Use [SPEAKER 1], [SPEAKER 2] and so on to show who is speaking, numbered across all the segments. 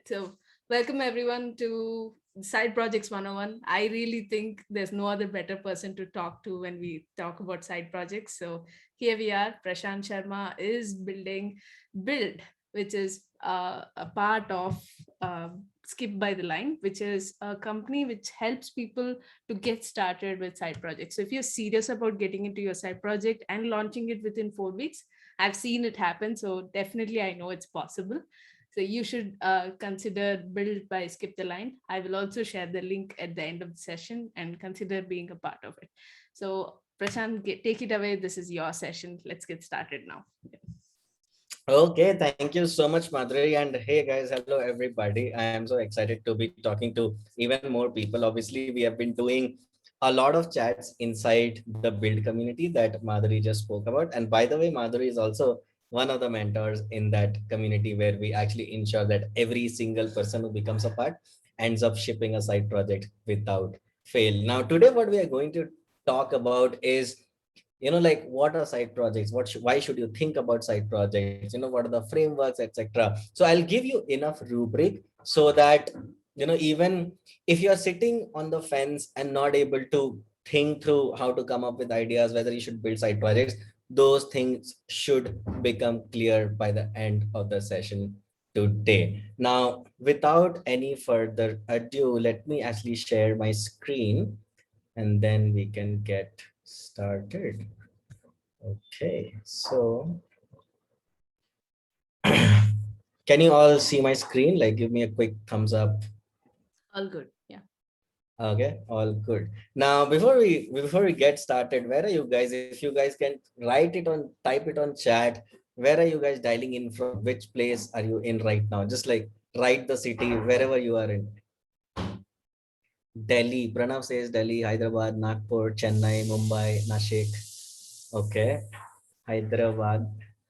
[SPEAKER 1] So welcome everyone to Side Projects 101. I really think there's no other better person to talk to when we talk about side projects. So here we are. Prashant Sharma is building Build, which is a part of Skip by the Line, which is a company which helps people to get started with side projects. So if you're serious about getting into your side project and launching it within 4 weeks, I've seen it happen. So definitely I know it's possible. So you should consider Build by Skip the Line. I will also share the link at the end of the session and consider being a part of it. So Prashant, take it away. This is your session. Let's get started now.
[SPEAKER 2] Okay, thank you so much, Madhuri. And hey, guys, hello, everybody. I am so excited to be talking to even more people. Obviously, we have been doing a lot of chats inside the Build community that Madhuri just spoke about. And by the way, Madhuri is also one of the mentors in that community where we actually ensure that every single person who becomes a part ends up shipping a side project without fail. Now, today, what we are going to talk about is like what are side projects, why should you think about side projects, what are the frameworks, etc. So I'll give you enough rubric so that even if you're sitting on the fence and not able to think through how to come up with ideas whether you should build side projects, those things should become clear by the end of the session today. Now, without any further ado, let me actually share my screen and then we can get started. Okay, so can you all see my screen? Like, give me a quick thumbs up.
[SPEAKER 1] All good. Yeah.
[SPEAKER 2] Okay, all good. Now, before we get started, where are you guys? If you guys can type it on chat. Where are you guys dialing in from? Which place are you in right now? Just like write the city wherever you are in. Delhi. Pranav says Delhi, Hyderabad, Nagpur, Chennai, Mumbai, Nashik. Okay, Hyderabad.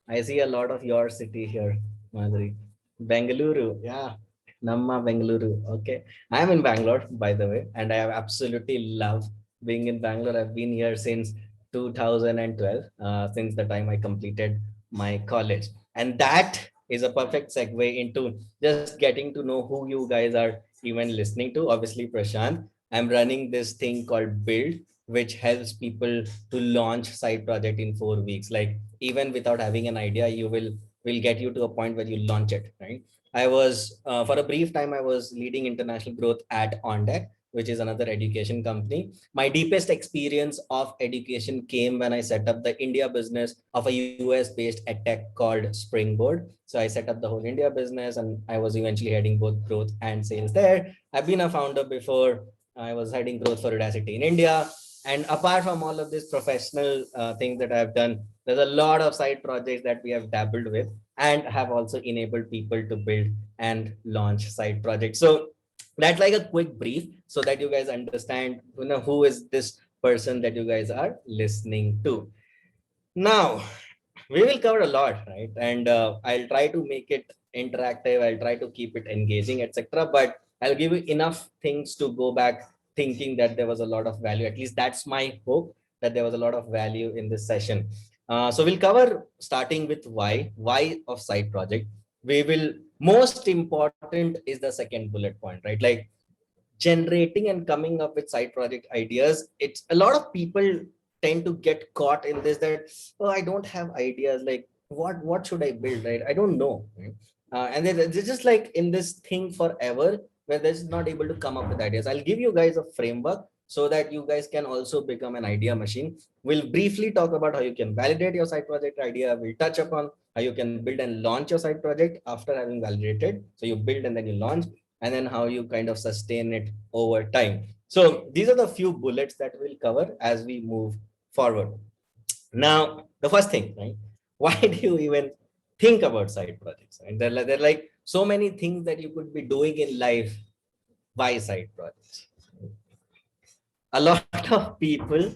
[SPEAKER 2] I see a lot of your city here, Madhuri. Bengaluru, yeah, Namma Bengaluru. Okay, I'm in Bangalore, by the way, and I have absolutely love being in Bangalore. I've been here since 2012, since the time I completed my college, and that is a perfect segue into just getting to know who you guys are even listening to. Obviously, Prashant, I'm running this thing called Build, which helps people to launch side project in 4 weeks. Like even without having an idea, you will get you to a point where you launch it, right? I was for a brief time I was leading international growth at OnDeck, which is another education company. My deepest experience of education came when I set up the India business of a US based edtech called Springboard. So I set up the whole India business and I was eventually heading both growth and sales there. I've been a founder before. I was heading growth for Udacity in India. And apart from all of this professional things that I've done, there's a lot of side projects that we have dabbled with and have also enabled people to build and launch side projects. So that's like a quick brief so that you guys understand, who is this person that you guys are listening to. Now, we will cover a lot, right? And I'll try to make it interactive. I'll try to keep it engaging, etc. But I'll give you enough things to go back thinking that there was a lot of value. At least that's my hope, that there was a lot of value in this session. So we'll cover starting with why of side project. We will, most important is the second bullet point, right? Like generating and coming up with side project ideas. It's a lot of people tend to get caught in this, that oh, I don't have ideas, like what should I build, right? I don't know, right? And they're just like in this thing forever where they're just not able to come up with ideas. I'll give you guys a framework so that you guys can also become an idea machine. We'll briefly talk about how you can validate your side project idea. We'll touch upon how you can build and launch your side project after having validated. So you build and then you launch, and then how you kind of sustain it over time. So these are the few bullets that we'll cover as we move forward. Now, the first thing, right? Why do you even think about side projects? And there are like so many things that you could be doing in life. Why side projects? A lot of people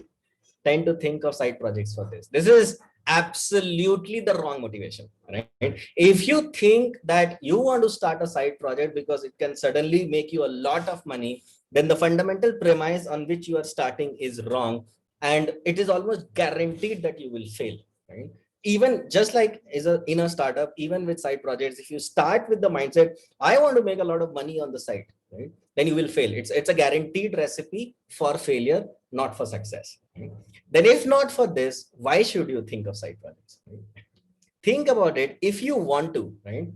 [SPEAKER 2] tend to think of side projects for this. This is absolutely the wrong motivation, right? If you think that you want to start a side project because it can suddenly make you a lot of money, then the fundamental premise on which you are starting is wrong, and it is almost guaranteed that you will fail, right? even just like in a startup, even with side projects, if you start with the mindset, I want to make a lot of money on the side, right? Then you will fail. It's a guaranteed recipe for failure, not for success. Right? Then if not for this, why should you think of side projects? Right? Think about it. If you want to, right?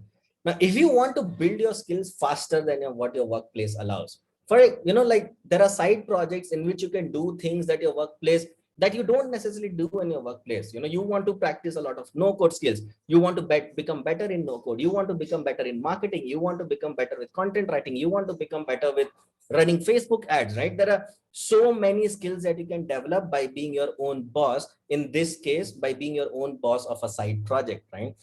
[SPEAKER 2] Now, if you want to build your skills faster than what your workplace allows, for like there are side projects in which you can do things that your workplace that you don't necessarily do in your workplace. You want to practice a lot of no code skills. You want to become better in no code. You want to become better in marketing. You want to become better with content writing. You want to become better with running Facebook ads, right? There are so many skills that you can develop by being your own boss. In this case, by being your own boss of a side project, right?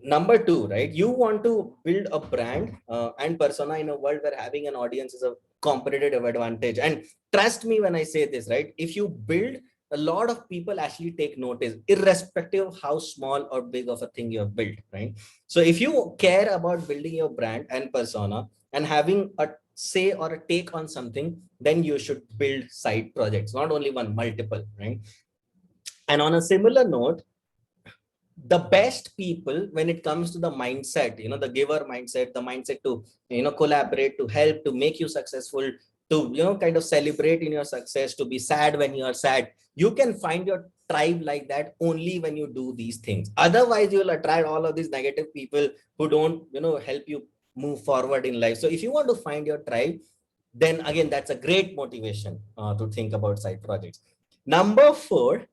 [SPEAKER 2] Number two, right? You want to build a brand and persona in a world where having an audience is a competitive advantage. And trust me when I say this, right? If you build, a lot of people actually take notice, irrespective of how small or big of a thing you have built, right? So if you care about building your brand and persona and having a say or a take on something, then you should build side projects, not only one, multiple, right? And on a similar note, the best people, when it comes to the mindset, the giver mindset, the mindset to collaborate, to help, to make you successful, to kind of celebrate in your success, to be sad when you are sad, you can find your tribe like that only when you do these things. Otherwise, you will attract all of these negative people who don't help you move forward in life. So if you want to find your tribe, then again, that's a great motivation to think about side projects. Number four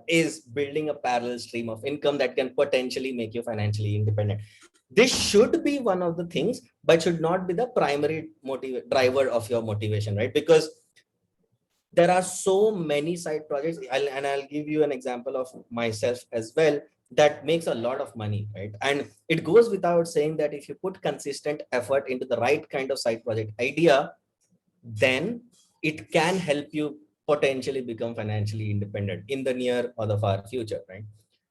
[SPEAKER 2] is building a parallel stream of income that can potentially make you financially independent. This should be one of the things, but should not be the primary driver of your motivation, right? Because there are so many side projects, and I'll give you an example of myself as well, that makes a lot of money, right? And it goes without saying that if you put consistent effort into the right kind of side project idea, then it can help you potentially become financially independent in the near or the far future, right?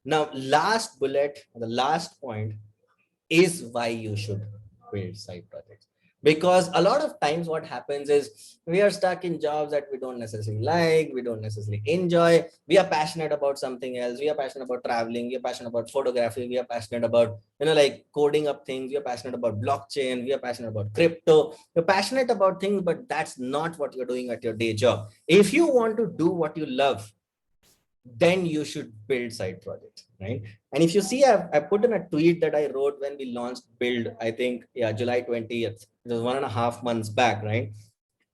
[SPEAKER 2] Now, last bullet, the last point is why you should build side projects. Because a lot of times what happens is we are stuck in jobs that we don't necessarily like, we don't necessarily enjoy. We are passionate about something else. We are passionate about traveling. We are passionate about photography. We are passionate about, like coding up things. We are passionate about blockchain. We are passionate about crypto. You're passionate about things, but that's not what you're doing at your day job. If you want to do what you love, then you should build side projects, right? And if you see, I put in a tweet that I wrote when we launched Build, I think, yeah, July 20th. It was 1.5 months back, right?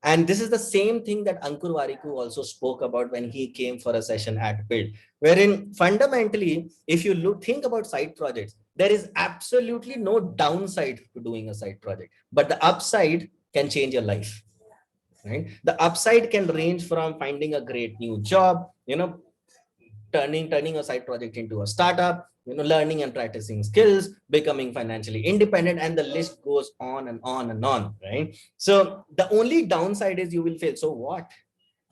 [SPEAKER 2] And this is the same thing that Ankur Wariku also spoke about when he came for a session at Build, wherein fundamentally, if you think about side projects, there is absolutely no downside to doing a side project, but the upside can change your life, right? The upside can range from finding a great new job, turning a side project into a startup, learning and practicing skills, becoming financially independent, and the list goes on and on and on, right? So the only downside is you will fail. So what?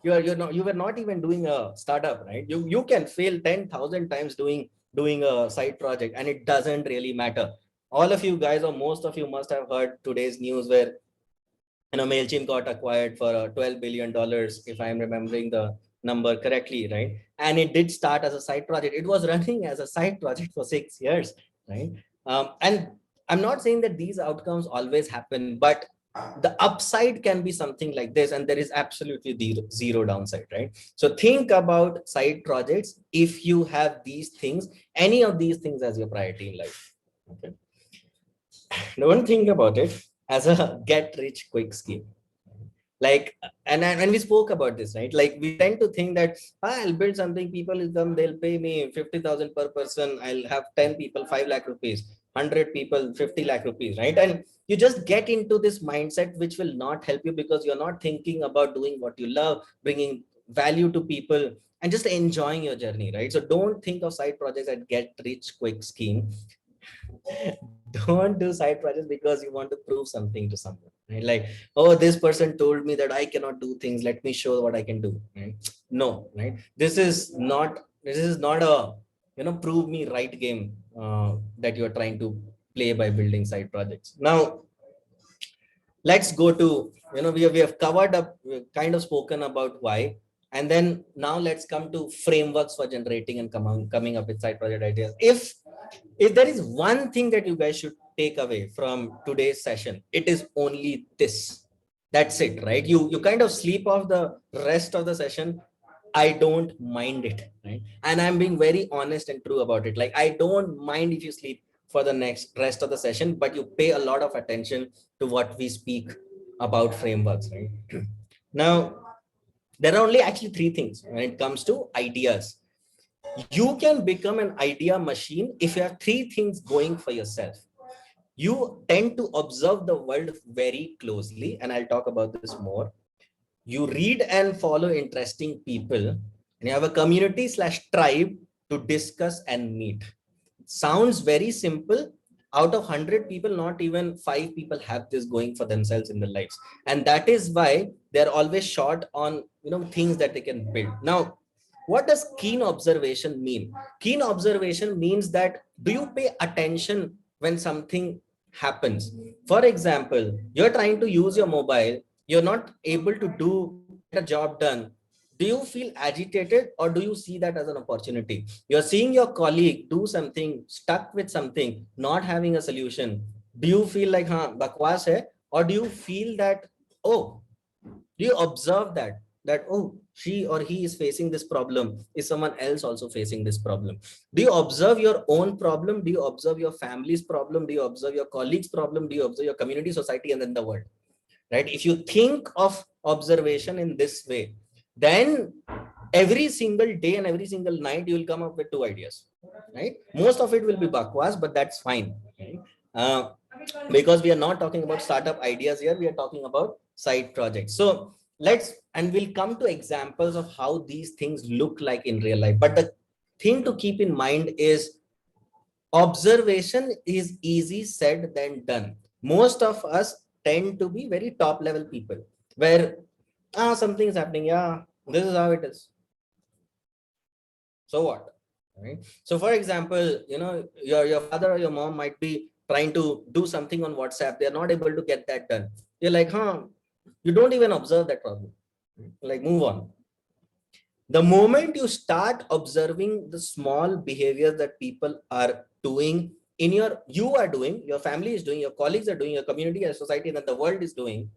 [SPEAKER 2] You were not even doing a startup, right? You can fail 10,000 times doing a side project, and it doesn't really matter. All of you guys, or most of you, must have heard today's news where MailChimp got acquired for $12 billion, if I'm remembering the number correctly, right? And it did start as a side project. It was running as a side project for 6 years, right? And I'm not saying that these outcomes always happen, but the upside can be something like this, and there is absolutely zero downside, right? So think about side projects if you have these things, any of these things as your priority in life. Okay. Don't think about it as a get rich quick scheme. Like, and we spoke about this, right? Like, we tend to think that I'll build something, people will come, they'll pay me 50,000 per person, I'll have 10 people 5 lakh rupees, 100 people 50 lakh rupees, right? And you just get into this mindset which will not help you, because you're not thinking about doing what you love, bringing value to people, and just enjoying your journey, right? So don't think of side projects as get rich quick scheme. Don't do side projects because you want to prove something to someone, right? Like, oh, this person told me that I cannot do things, let me show what I can do, right? No, right? This is not a prove me right game that you're trying to play by building side projects. Now let's go to, we have covered up, we've kind of spoken about why, And then now let's come to frameworks for generating and coming up with side project ideas. If there is one thing that you guys should take away from today's session, it is only this. That's it, right? You kind of sleep off the rest of the session. I don't mind it, right? And I'm being very honest and true about it. Like, I don't mind if you sleep for the next rest of the session, but you pay a lot of attention to what we speak about frameworks, right? Now, there are only actually three things when it comes to ideas. You can become an idea machine if you have three things going for yourself. You tend to observe the world very closely, and I'll talk about this more. You read and follow interesting people, and you have a community / tribe to discuss and meet. Sounds very simple. Out of 100 people, not even 5 people have this going for themselves in their lives, and that is why they're always short on things that they can build. Now, what does keen observation mean? Keen observation means that, do you pay attention when something happens? For example, you're trying to use your mobile, you're not able to get a job done. Do you feel agitated, or do you see that as an opportunity? You're seeing your colleague do something, stuck with something, not having a solution. Do you feel like, bakwas hai? Or do you feel that, oh, do you observe that, oh, she or he is facing this problem? Is someone else also facing this problem? Do you observe your own problem? Do you observe your family's problem? Do you observe your colleagues' problem? Do you observe your community, society, and then the world? Right? If you think of observation in this way, then every single day and every single night you will come up with 2 ideas, right? Most of it will be bakwas, but that's fine, right? Because we are not talking about startup ideas here, we are talking about side projects. So we'll come to examples of how these things look like in real life. But the thing to keep in mind is, observation is easy said than done. Most of us tend to be very top level people, where something is happening, yeah, this is how it is, so what, right? So for example, your father or your mom might be trying to do something on WhatsApp, they're not able to get that done. You're like, you don't even observe that problem, like, move on. The moment you start observing the small behaviors that people are doing you are doing, your family is doing, your colleagues are doing, your community, your society, and then the world is doing,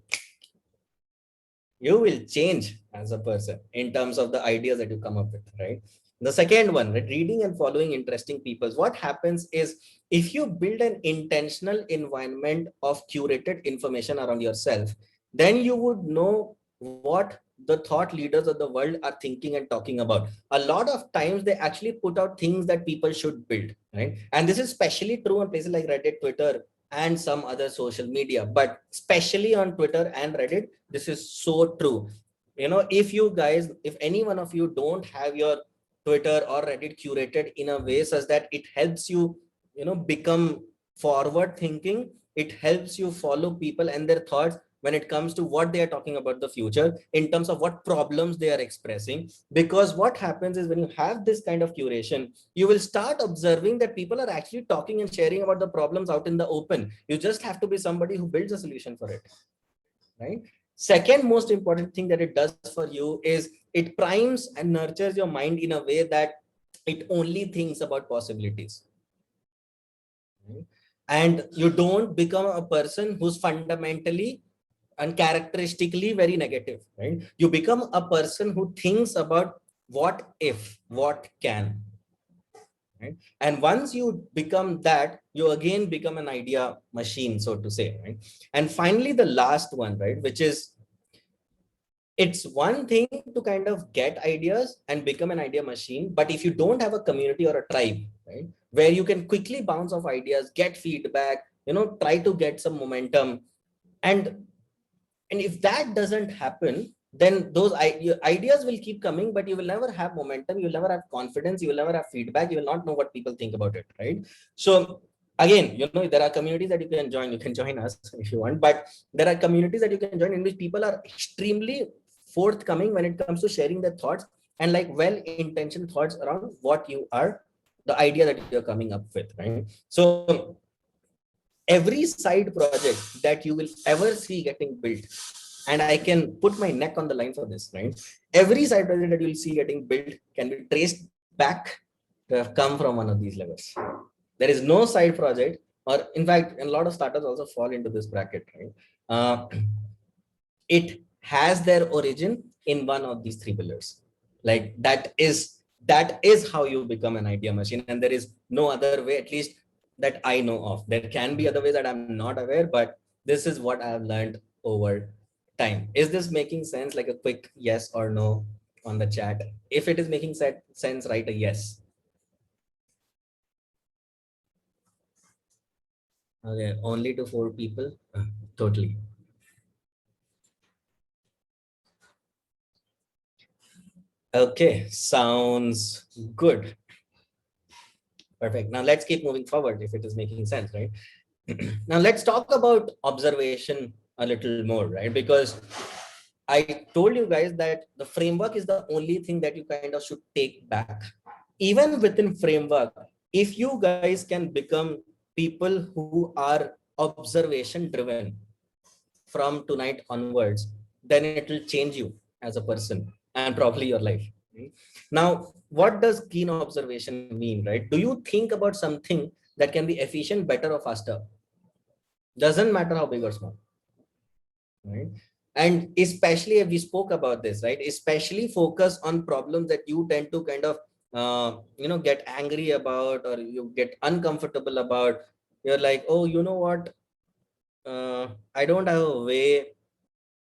[SPEAKER 2] you will change as a person in terms of the ideas that you come up with, right? The second one, right, reading and following interesting people. What happens is, if you build an intentional environment of curated information around yourself, then you would know what the thought leaders of the world are thinking and talking about. A lot of times they actually put out things that people should build, right? And this is especially true on places like Reddit, Twitter, and some other social media, but especially on Twitter and Reddit, this is so true. If any one of you don't have your Twitter or Reddit curated in a way such that it helps you, become forward thinking, it helps you follow people and their thoughts when it comes to what they are talking about the future, in terms of what problems they are expressing. Because what happens is, when you have this kind of curation, you will start observing that people are actually talking and sharing about the problems out in the open. You just have to be somebody who builds a solution for it, right? Second most important thing that it does for you is, it primes and nurtures your mind in a way that it only thinks about possibilities, right? And you don't become a person who's fundamentally and characteristically very negative, right? You become a person who thinks about what if, what can, right? And once you become that, you again become an idea machine, so to say, right? And finally, the last one, right, which is, it's one thing to kind of get ideas and become an idea machine, but if you don't have a community or a tribe, right, where you can quickly bounce off ideas, get feedback, try to get some momentum, and if that doesn't happen, then those ideas will keep coming, but you will never have momentum, you will never have confidence, you will never have feedback, you will not know what people think about it, right? So again, there are communities that you can join us if you want, but there are communities that you can join in which people are extremely forthcoming when it comes to sharing their thoughts, and like well-intentioned thoughts around what you are, the idea that you're coming up with, right? So every side project that you will ever see getting built And I can put my neck on the line for this, right? Every side project that you'll see getting built can be traced back to have come from one of these levels. There is no side project, or in fact, a lot of startups also fall into this bracket, right? It has their origin in one of these three pillars. Like that is how you become an idea machine, and there is no other way, at least that I know of. There can be other ways that I'm not aware, but this is what I have learned over time. Is this making sense? Like a quick yes or no on the chat. If it is making sense, write a yes. Okay, only to 4 people. Totally. Okay, sounds good. Perfect. Now let's keep moving forward if it is making sense, right? Now let's talk about observation a little more, right? Because I told you guys that the framework is the only thing that you kind of should take back. Even within framework, if you guys can become people who are observation driven from tonight onwards, then it will change you as a person and probably your life. Now, what does keen observation mean, right? Do you think about something that can be efficient, better, or faster? Doesn't matter how big or small, right? And especially if we spoke about this, right? Especially focus on problems that you tend to kind of, get angry about, or you get uncomfortable about. You're like, oh, you know what? I don't have a way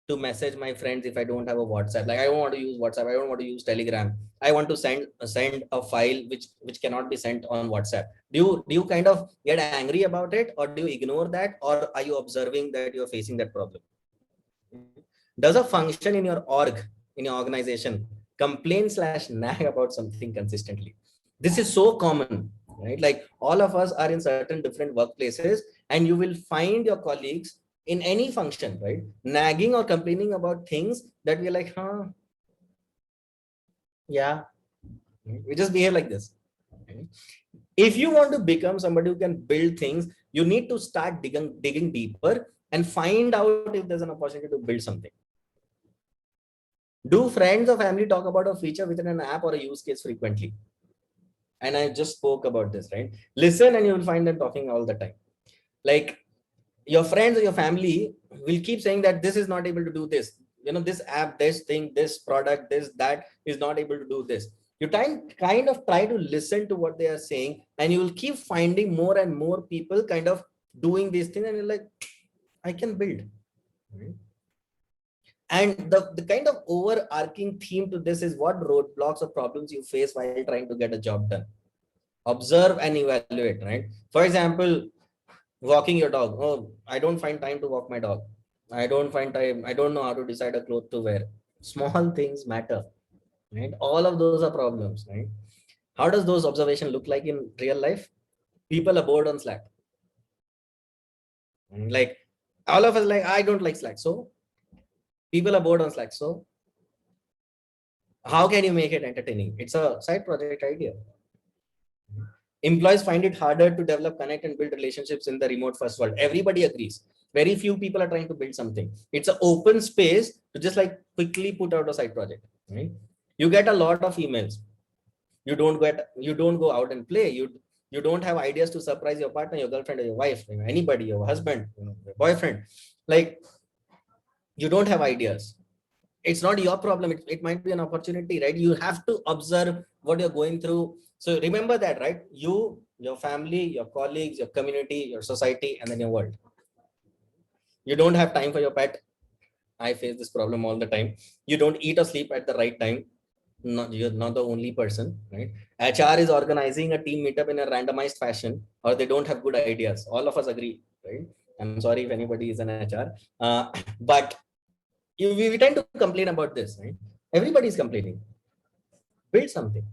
[SPEAKER 2] to message my friends if I don't have a WhatsApp. Like I don't want to use WhatsApp. I don't want to use Telegram. I want to send a file which cannot be sent on WhatsApp. Do you kind of get angry about it, or do you ignore that, or are you observing that you're facing that problem? Does a function in your in your organization, complain/nag about something consistently? This is so common, right? Like all of us are in certain different workplaces, and you will find your colleagues in any function, right? Nagging or complaining about things that we're like, huh, yeah, we just behave like this. Right? If you want to become somebody who can build things, you need to start digging deeper and find out if there's an opportunity to build something. Do friends or family talk about a feature within an app or a use case frequently? And I just spoke about this, right? Listen, and you will find them talking all the time. Like your friends or your family will keep saying that this is not able to do this. This app, this thing, this product, this, that is not able to do this. You kind of try to listen to what they are saying, and you will keep finding more and more people kind of doing these things, and you're like, I can build. Right? And the kind of overarching theme to this is what roadblocks or problems you face while trying to get a job done. Observe and evaluate, right? For example, walking your dog. Oh, I don't find time to walk my dog. I don't find time. I don't know how to decide a cloth to wear. Small things matter, right? All of those are problems, right? How does those observation look like in real life? People are bored on Slack. Like all of us, like, I don't like Slack. So people are bored on Slack. So how can you make it entertaining? It's a side project idea. Employees find it harder to develop, connect, and build relationships in the remote first world. Everybody agrees. Very few people are trying to build something. It's an open space to just like quickly put out a side project. Right? You get a lot of emails. You don't go out and play. You don't have ideas to surprise your partner, your girlfriend, or your wife, anybody, your husband, your boyfriend. Like you don't have ideas. It's not your problem. It might be an opportunity, right? You have to observe what you're going through. So remember that, right? You, your family, your colleagues, your community, your society, and then your world. You don't have time for your pet. I face this problem all the time. You don't eat or sleep at the right time. You're not the only person, right? HR is organizing a team meetup in a randomized fashion, or they don't have good ideas. All of us agree, right? I'm sorry if anybody is an HR, but we tend to complain about this, right? Everybody is complaining. Build something.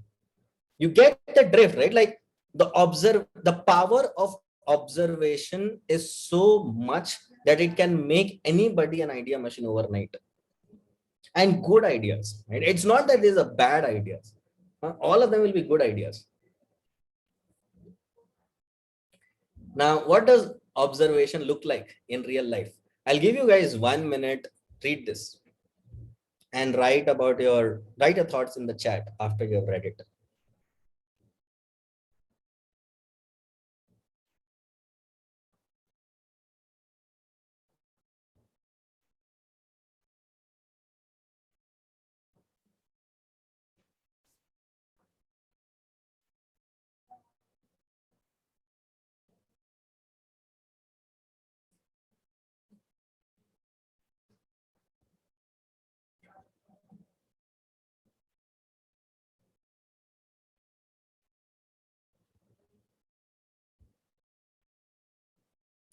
[SPEAKER 2] You get the drift, right? Like the power of observation is so much that it can make anybody an idea machine overnight. And good ideas, right? It's not that there's a bad ideas. All of them will be good ideas. Now, what does observation look like in real life? I'll give you guys 1 minute read this and write your thoughts in the chat after you've read it.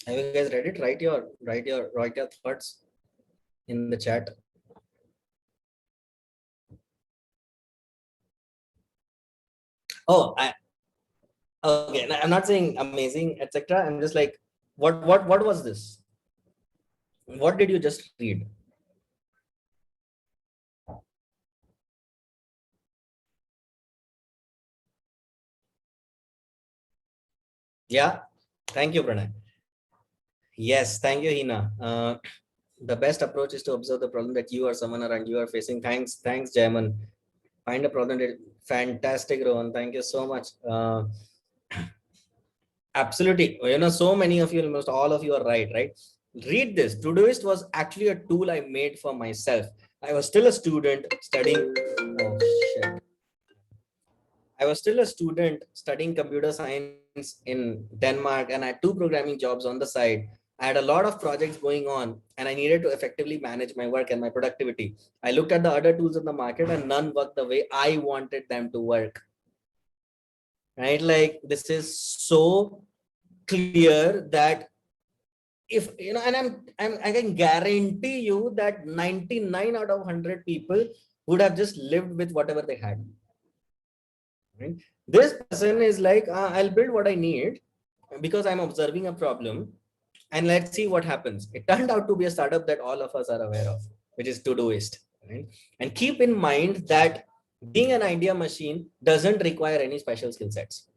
[SPEAKER 2] Have you guys read it? Write your thoughts in the chat. Oh, okay. I'm not saying amazing, etc. I'm just like, what was this? What did you just read? Yeah. Thank you, Pranay. Yes, thank you, Hina. The best approach is to observe the problem that you or someone around you are facing. Thanks, Jaiman. Find a problem that fantastic, Rohan. Thank you so much. Absolutely. So many of you, almost all of you are right? Read this. Todoist was actually a tool I made for myself. I was still a student studying. Oh, shit. I was still a student studying computer science in Denmark, and I had 2 programming jobs on the side. I had a lot of projects going on, and I needed to effectively manage my work and my productivity. I looked at the other tools in the market, and none worked the way I wanted them to work. Right? Like, this is so clear that if and I can guarantee you that 99 out of 100 people would have just lived with whatever they had. Right? This person is like, I'll build what I need because I'm observing a problem, and let's see what happens. It turned out to be a startup that all of us are aware of, which is Todoist. Right? And keep in mind that being an idea machine doesn't require any special skill sets.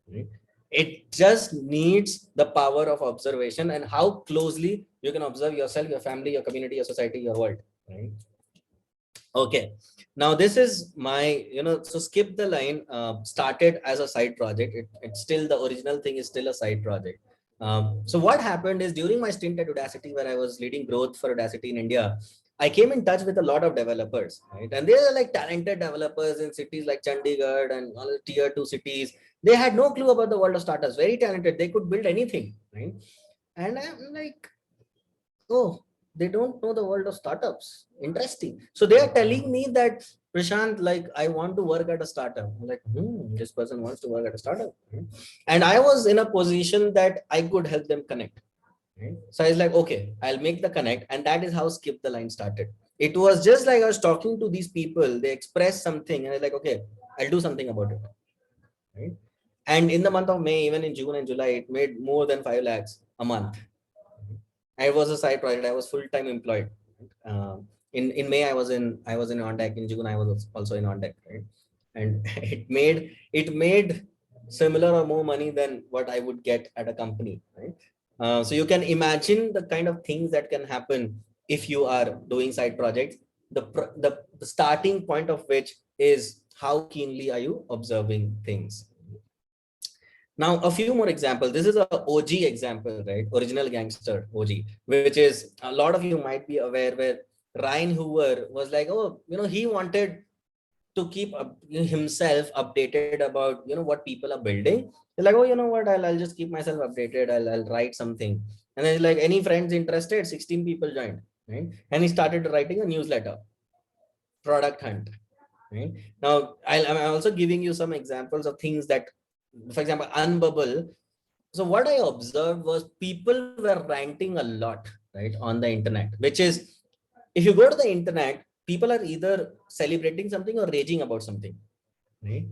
[SPEAKER 2] Right? It just needs the power of observation and how closely you can observe yourself, your family, your community, your society, your world. Right? Okay. Now this is my, so skip the line, started as a side project. It's still, the original thing is still a side project. So what happened is, during my stint at Udacity, where I was leading growth for Udacity in India, I came in touch with a lot of developers, right? And they are like talented developers in cities like Chandigarh and all the tier 2 cities. They had no clue about the world of startups, very talented. They could build anything, right? And I'm like, oh, they don't know the world of startups. Interesting. So they are telling me that, Prashant, like, I want to work at a startup. I'm like, this person wants to work at a startup. And I was in a position that I could help them connect. Right? So I was like, okay, I'll make the connect. And that is how Skip the Line started. It was just like I was talking to these people, they expressed something, and I was like, okay, I'll do something about it. Right? And in the month of May, even in June and July, it made more than 5 lakhs a month. I was a side project. I was full-time employed. In May, I was in on deck. In June, I was also in on deck, right? And it made similar or more money than what I would get at a company, right? So you can imagine the kind of things that can happen if you are doing side projects. The starting point of which is how keenly are you observing things. Now, a few more examples. This is a OG example, right? Original Gangster, OG, which is, a lot of you might be aware, where Ryan Hoover was like, oh, he wanted to keep himself updated about, what people are building. He's like, oh, you know what? I'll just keep myself updated. I'll write something. And then he's like, any friends interested? 16 people joined, right? And he started writing a newsletter, Product Hunt. Right? Now, I'm also giving you some examples of things that, for example, Unbubble. So what I observed was people were ranting a lot, right, on the internet, which is, if you go to the internet, people are either celebrating something or raging about something, right?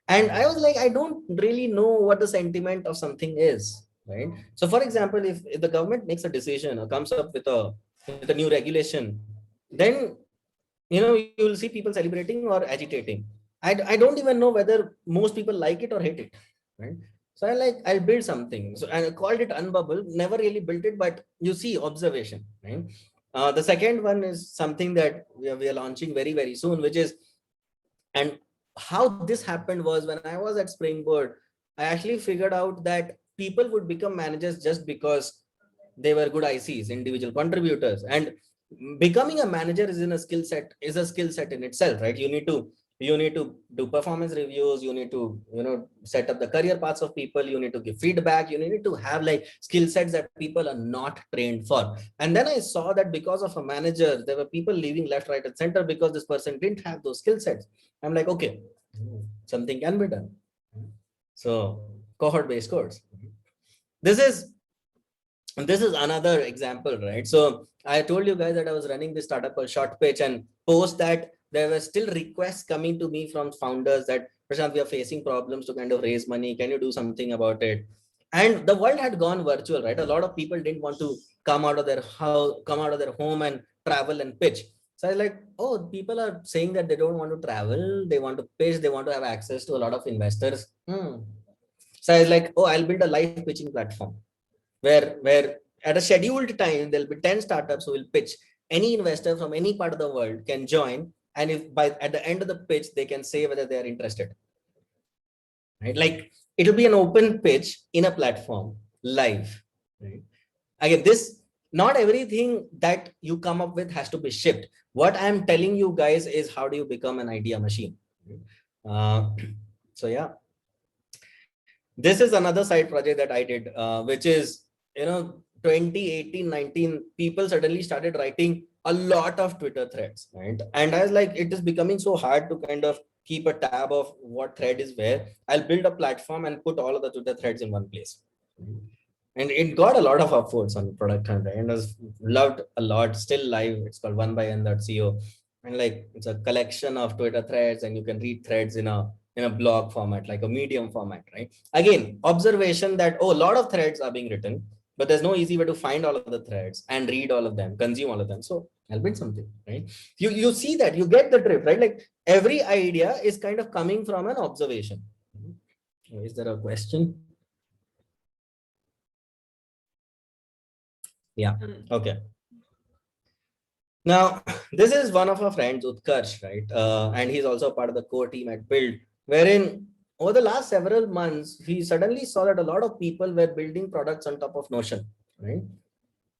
[SPEAKER 2] And I was like, I don't really know what the sentiment of something is, right? So for example, if the government makes a decision or comes up with a new regulation, then you'll see people celebrating or agitating. I don't even know whether most people like it or hate it, right? So I'll build something. So I called it Unbubble, never really built it, but you see observation, right? The second one is something that we are launching very, very soon, which is, and how this happened was when I was at Springboard, I actually figured out that people would become managers just because they were good ICs, individual contributors. And becoming a manager is in a skill set, is a skill set in itself, right? You need to do performance reviews, you need to, set up the career paths of people, you need to give feedback, you need to have like skill sets that people are not trained for. And then I saw that because of a manager, there were people leaving left, right, and center because this person didn't have those skill sets. I'm like, okay, something can be done. So cohort based course. This is another example, right? So I told you guys that I was running this startup called Short Pitch, and post that there were still requests coming to me from founders that, Prashant, we are facing problems to kind of raise money. Can you do something about it? And the world had gone virtual, right? A lot of people didn't want to come out of their house, come out of their home and travel and pitch. So I was like, oh, people are saying that they don't want to travel, they want to pitch, they want to have access to a lot of investors. So I was like, oh, I'll build a live pitching platform where at a scheduled time there'll be 10 startups who will pitch. Any investor from any part of the world can join, and if by at the end of the pitch they can say whether they are interested, right? Like it'll be an open pitch in a platform live, right? Again, this, not everything that you come up with has to be shipped. What I'm telling you guys is how do you become an idea machine. uh, so yeah, this is another side project that I did, which is, 2018, 19, people suddenly started writing a lot of Twitter threads, right? And I was like, it is becoming so hard to kind of keep a tab of what thread is where. I'll build a platform and put all of the Twitter threads in one place. And it got a lot of upvotes on Product Hunter and was loved a lot, still live. It's called onebyn.co. And like, it's a collection of Twitter threads, and you can read threads in a blog format, like a medium format, right? Again, observation that, oh, a lot of threads are being written, but there's no easy way to find all of the threads and read all of them, consume all of them. So I'll build something, right? You see that, you get the drift, right? Like every idea is kind of coming from an observation. Is there a question? Yeah, okay. Now, this is one of our friends, Utkarsh, right? And he's also part of the core team at Build, wherein over the last several months, he suddenly saw that a lot of people were building products on top of Notion, right?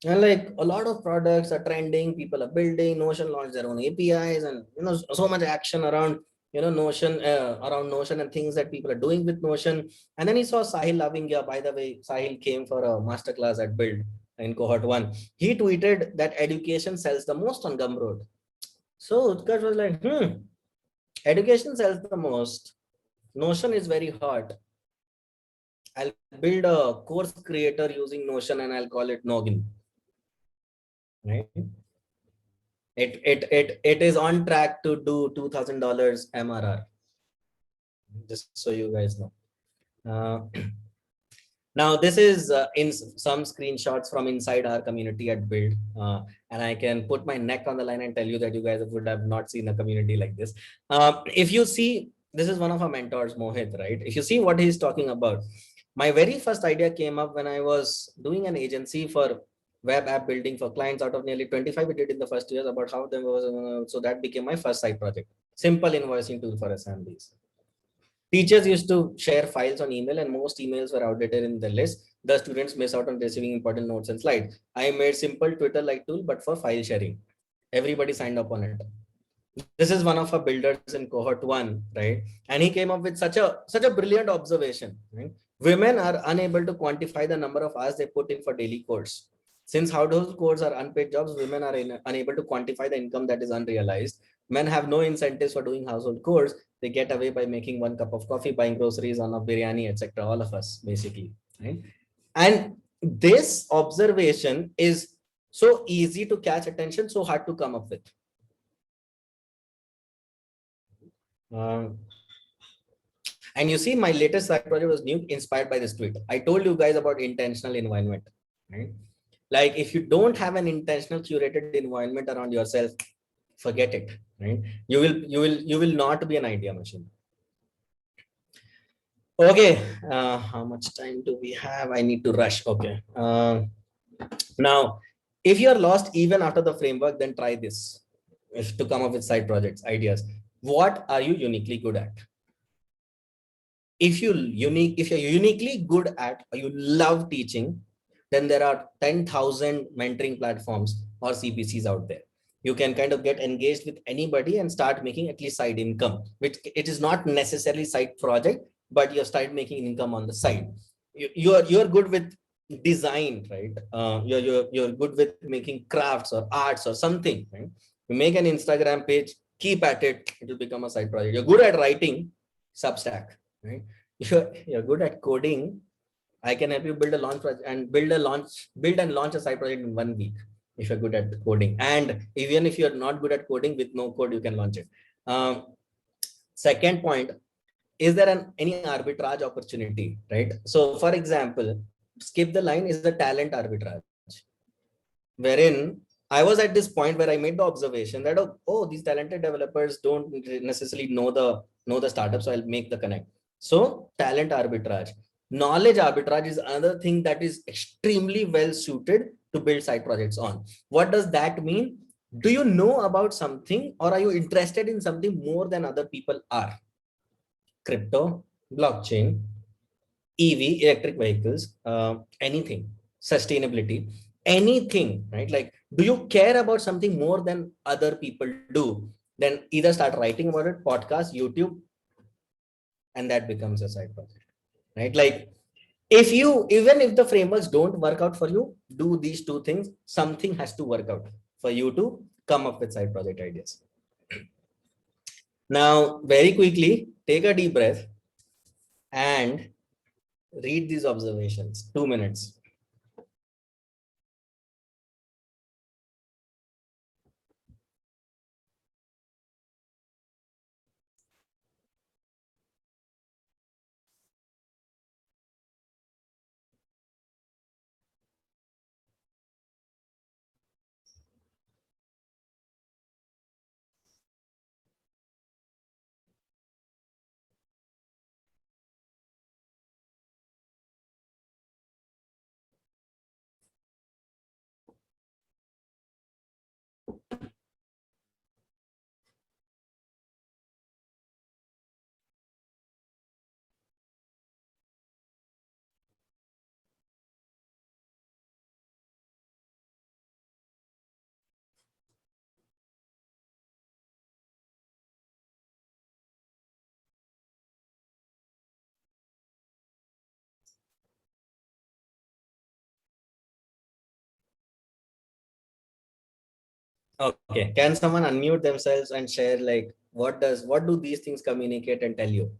[SPEAKER 2] And like a lot of products are trending, people are building. Notion launched their own APIs, and so much action around Notion, around Notion and things that people are doing with Notion. And then he saw Sahil Lavingya. By the way, Sahil came for a masterclass at Build in cohort 1. He tweeted that education sells the most on Gumroad. So Utkarsh was like, education sells the most. Notion is very hot. I'll build a course creator using Notion and I'll call it Noggin. Right? It is on track to do $2,000 MRR. Just so you guys know. Now this is in some screenshots from inside our community at Build, and I can put my neck on the line and tell you that you guys would have not seen a community like this. If you see, this is one of our mentors, Mohit, right? If you see what he's talking about, my very first idea came up when I was doing an agency for web app building for clients. Out of nearly 25 we did in the first years, about how them was, so that became my first side project. Simple invoicing tool for assemblies. Teachers used to share files on email, and most emails were outdated in the list. The students miss out on receiving important notes and slides. I made simple Twitter-like tool, but for file sharing. Everybody signed up on it. This is one of our builders in cohort 1, right? And he came up with such a brilliant observation, right? Women are unable to quantify the number of hours they put in for daily chores. Since household chores are unpaid jobs, women are unable to quantify the income that is unrealized. Men have no incentives for doing household chores. They get away by making one cup of coffee, buying groceries on a biryani, etc. All of us, basically, right? And this observation is so easy to catch attention, so hard to come up with. And you see, my latest side project was new, inspired by this tweet. I told you guys about intentional environment, right? Like if you don't have an intentional curated environment around yourself, forget it, right? You will not be an idea machine. Okay, how much time do we have? I need to rush. Okay. Now, If you are lost even after the framework, then try this. If to come up with side projects, ideas. What are you uniquely good at? If you're uniquely good at, or you love teaching, then there are 10,000 mentoring platforms or CPCs out there. You can kind of get engaged with anybody and start making at least side income, which it is not necessarily side project, but you start making income on the side. You're good with design, right? You're good with making crafts or arts or something, right? You make an Instagram page, keep at it, it will become a side project. You're good at writing, Substack, right? You're good at coding, I can help you build a launch project and build and launch a side project in 1 week if you're good at coding. And even if you're not good at coding, with no code, you can launch it. Second point, is there any arbitrage opportunity, right? So for example, skip the line is the talent arbitrage, wherein I was at this point where I made the observation that, oh, these talented developers don't necessarily know the startup, so I'll make the connect. So talent arbitrage. Knowledge arbitrage is another thing that is extremely well suited to build side projects on. What does that mean? Do you know about something, or are you interested in something more than other people are? Crypto, blockchain, EV, electric vehicles, anything, sustainability, anything, right? Like, do you care about something more than other people do? Then either start writing about it, podcast, YouTube, and that becomes a side project, right? Like, even if the frameworks don't work out for you, do these two things. Something has to work out for you to come up with side project ideas. Now, very quickly, take a deep breath and read these observations. 2 minutes. Okay. Can someone unmute themselves and share, like, what do these things communicate and tell you?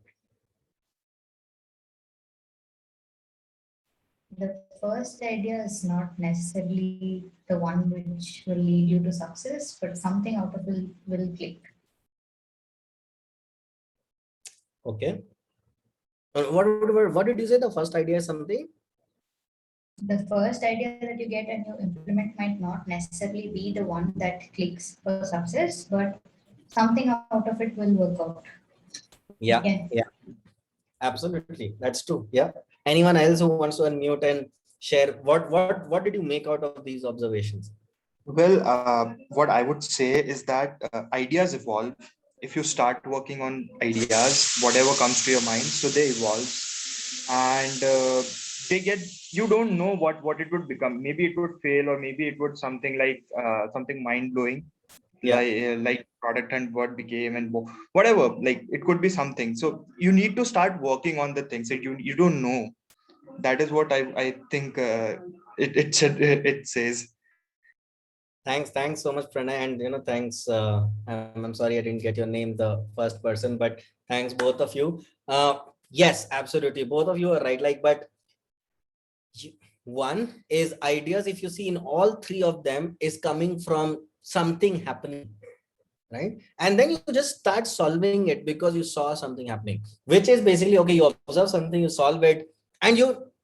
[SPEAKER 3] The first idea is not necessarily the one which will lead you to success, but something out of it will click.
[SPEAKER 2] Okay. What did you say? The first idea is something?
[SPEAKER 3] The first idea that you get and you implement might not necessarily be the one that clicks for success, but something out of it will work out.
[SPEAKER 2] Yeah.
[SPEAKER 3] Again.
[SPEAKER 2] Yeah. Absolutely. That's true. Yeah. Anyone else who wants to unmute and share what did you make out of these observations?
[SPEAKER 4] Well, what I would say is that ideas evolve. If you start working on ideas, whatever comes to your mind, so they evolve, and they get. You don't know what it would become. Maybe it would fail, or maybe it would something like something mind blowing,
[SPEAKER 2] Yeah.
[SPEAKER 4] like product and what became and whatever. Like it could be something. So you need to start working on the things that you don't know. That is what I think it says.
[SPEAKER 2] Thanks so much, Pranay, and thanks. I'm sorry I didn't get your name, the first person, but thanks both of you. Yes, absolutely, both of you are right. Like, but one is ideas. If you see, in all three of them, is coming from something happening, right? And then you just start solving it because you saw something happening, which is basically, okay, you observe something, you solve it, and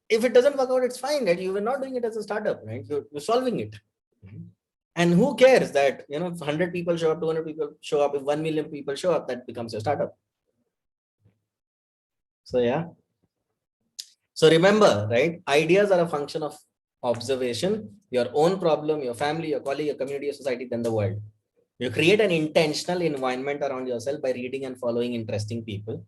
[SPEAKER 2] if it doesn't work out, it's fine, right? You were not doing it as a startup, right? You're solving it. And who cares that, if 100 people show up, 200 people show up, if 1 million people show up, that becomes your startup. So, yeah. So remember, right? Ideas are a function of observation, your own problem, your family, your colleague, your community, your society, then the world. You create an intentional environment around yourself by reading and following interesting people.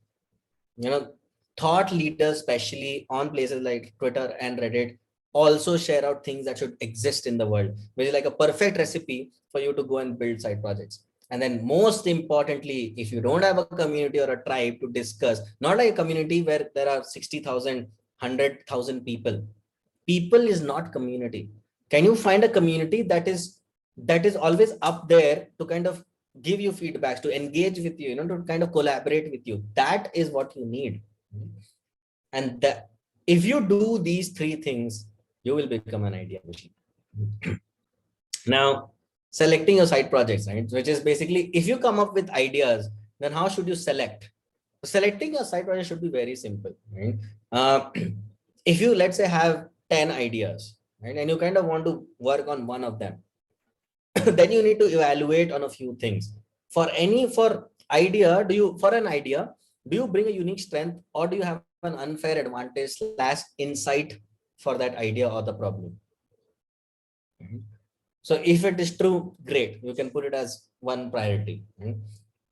[SPEAKER 2] Thought leaders, especially on places like Twitter and Reddit, also share out things that should exist in the world, which is like a perfect recipe for you to go and build side projects. And then most importantly, if you don't have a community or a tribe to discuss, not like a community where there are 60,000, 100,000 people. People is not community. Can you find a community that is always up there to kind of give you feedbacks, to engage with you, to kind of collaborate with you? That is what you need. And that, if you do these three things, you will become an idea machine. Now, selecting your side projects, right? Which is basically, if you come up with ideas, then how should you select? Selecting your side project should be very simple, right? If you, let's say, have 10 ideas, right, and you kind of want to work on one of them, then you need to evaluate on a few things. For an idea, do you bring a unique strength, or do you have an unfair advantage / insight for that idea or the problem? So if it is true, great, you can put it as one priority.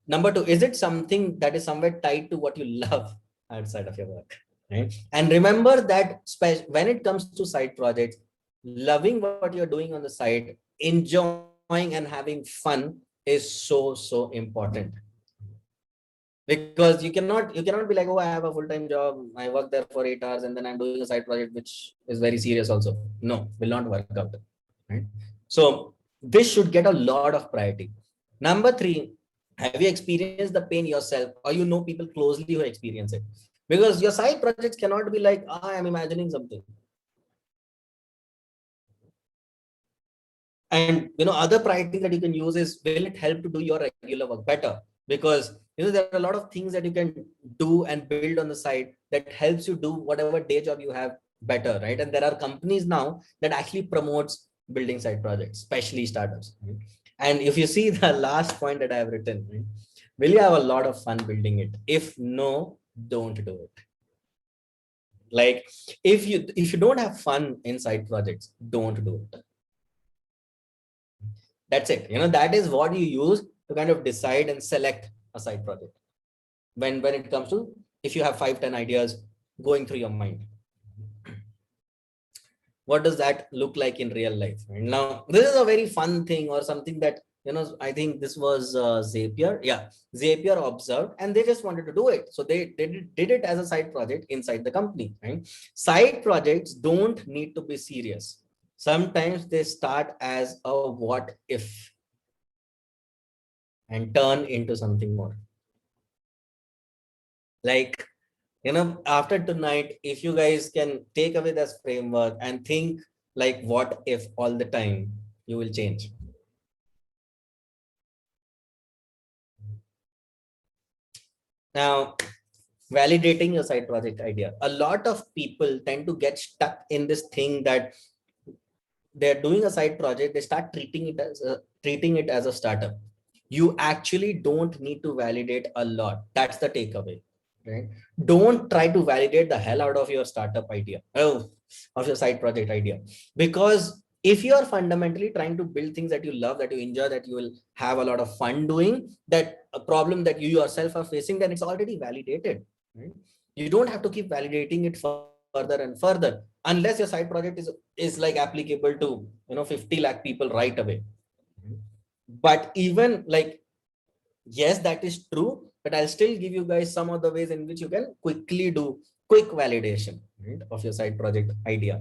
[SPEAKER 2] Number two, is it something that is somewhere tied to what you love outside of your work? Right? And remember that when it comes to side projects, loving what you're doing on the side, enjoying and having fun is so important. Because you cannot be like, oh, I have a full-time job, I work there for 8 hours, and then I'm doing a side project which is very serious also. No, will not work out. Right? So this should get a lot of priority. Number three, have you experienced the pain yourself, or you know people closely who experience it? Because your side projects cannot be like, I am imagining something. And other priority that you can use is, will it help to do your regular work better? Because there are a lot of things that you can do and build on the side that helps you do whatever day job you have better, right? And there are companies now that actually promotes building side projects, especially startups. Right? And if you see the last point that I have written, right, will you have a lot of fun building it? If no, don't do it. Like if you don't have fun in side projects, don't do it. That's it. That is what you use to kind of decide and select a side project. When it comes to, if you have 5-10 ideas going through your mind, what does that look like in real life? And now, this is a very fun thing, or something that, I think this was Zapier. Yeah, Zapier observed, and they just wanted to do it. So they did it as a side project inside the company. Right? Side projects don't need to be serious. Sometimes they start as a what if and turn into something more. Like, after tonight, if you guys can take away this framework and think like what if all the time, you will change. Now, validating your side project idea. A lot of people tend to get stuck in this thing that they're doing a side project, they start treating it as a startup. You actually don't need to validate a lot. That's the takeaway. Right? Don't try to validate the hell out of your startup idea, of your side project idea, because if you are fundamentally trying to build things that you love, that you enjoy, that you will have a lot of fun doing, that a problem that you yourself are facing, then it's already validated. Right? You don't have to keep validating it further and further, unless your side project is like applicable to 50 lakh people right away. But even like, yes, that is true, but I'll still give you guys some of the ways in which you can quickly do quick validation, right, of your side project idea.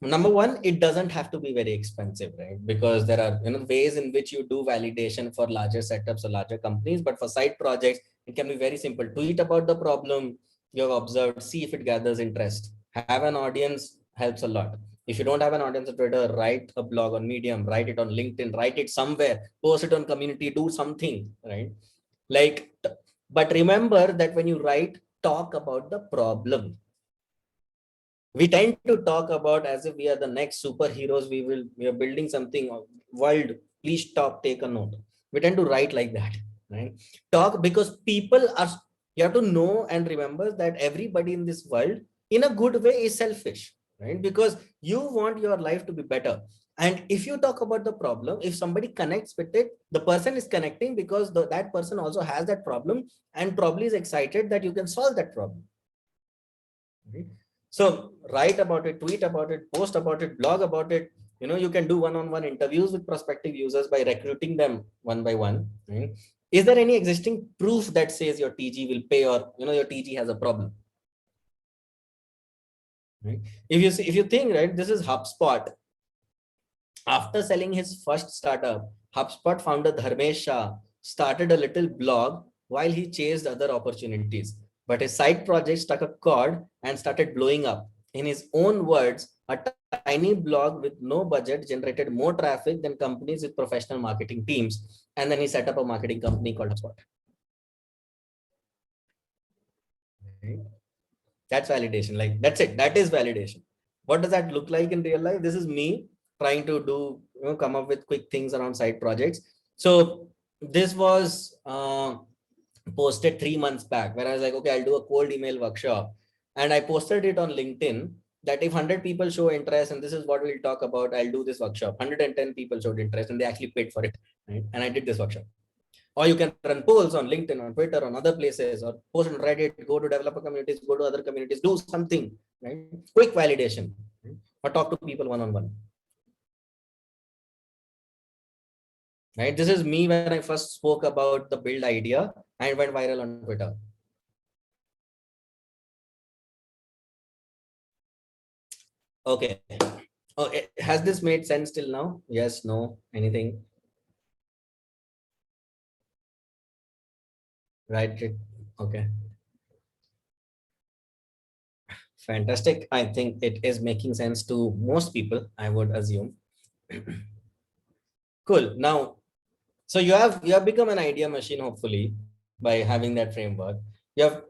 [SPEAKER 2] Number one, it doesn't have to be very expensive, right? Because there are ways in which you do validation for larger setups or larger companies, but for side projects, it can be very simple. Tweet about the problem you have observed, see if it gathers interest. Have an audience helps a lot. If you don't have an audience on Twitter, write a blog on Medium, write it on LinkedIn, write it somewhere, post it on community, do something, right? Like, but remember that when you write, talk about the problem. We tend to talk about as if we are the next superheroes. We are building something world. Please stop, take a note. We tend to write like that, right? Talk, because people you have to know and remember that everybody in this world in a good way is selfish. right? Because you want your life to be better. And if you talk about the problem, if somebody connects with it, the person is connecting because that person also has that problem and probably is excited that you can solve that problem. Right? So write about it, tweet about it, post about it, blog about it. You can do one-on-one interviews with prospective users by recruiting them one by one. Right? Is there any existing proof that says your TG will pay, or your TG has a problem? Right? If you think, right, this is HubSpot. After selling his first startup, HubSpot founder Dharmesh Shah started a little blog while he chased other opportunities. But his side project struck a chord and started blowing up. In his own words, a tiny blog with no budget generated more traffic than companies with professional marketing teams. And then he set up a marketing company called HubSpot. That's validation. Like, that's it. That is validation. What does that look like in real life? This is me trying to do, come up with quick things around side projects. So this was posted 3 months back, where I was like, okay, I'll do a cold email workshop. And I posted it on LinkedIn that if 100 people show interest and this is what we'll talk about, I'll do this workshop. 110 people showed interest and they actually paid for it. Right? And I did this workshop. Or you can run polls on LinkedIn, on Twitter, on other places, or post on Reddit, go to developer communities, go to other communities, do something, right? Quick validation, right? Or talk to people one-on-one. Right? This is me when I first spoke about the build idea and went viral on Twitter. Okay. Okay. Has this made sense till now? Yes, no, anything? Right. Okay. Fantastic. I think it is making sense to most people, I would assume. Cool. Now, so you have become an idea machine, hopefully, by having that framework. You have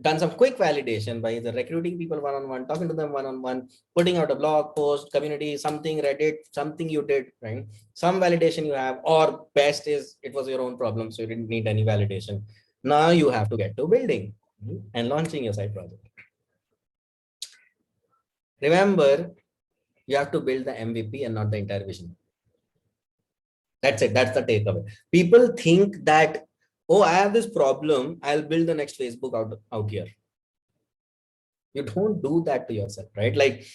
[SPEAKER 2] done some quick validation by either recruiting people one-on-one, talking to them one-on-one, putting out a blog post, community, something, Reddit, something you did, right? Some validation you have, or best is it was your own problem, so you didn't need any validation. Now you have to get to building and launching your side project. Remember, you have to build the MVP and not the entire vision. That's it. That's the takeaway. People think that, oh, I have this problem, I'll build the next Facebook out here. You don't do that to yourself, right? Like,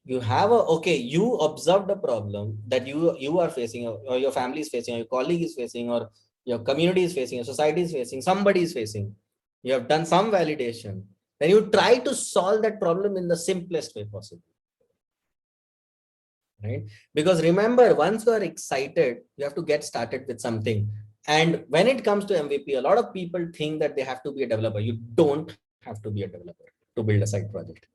[SPEAKER 2] you have you observed a problem that you are facing, or your family is facing, or your colleague is facing, or your community is facing, your society is facing, somebody is facing. You have done some validation. Then you try to solve that problem in the simplest way possible. Right? Because remember, once you are excited, you have to get started with something. And when it comes to MVP, a lot of people think that they have to be a developer. You don't have to be a developer to build a side project,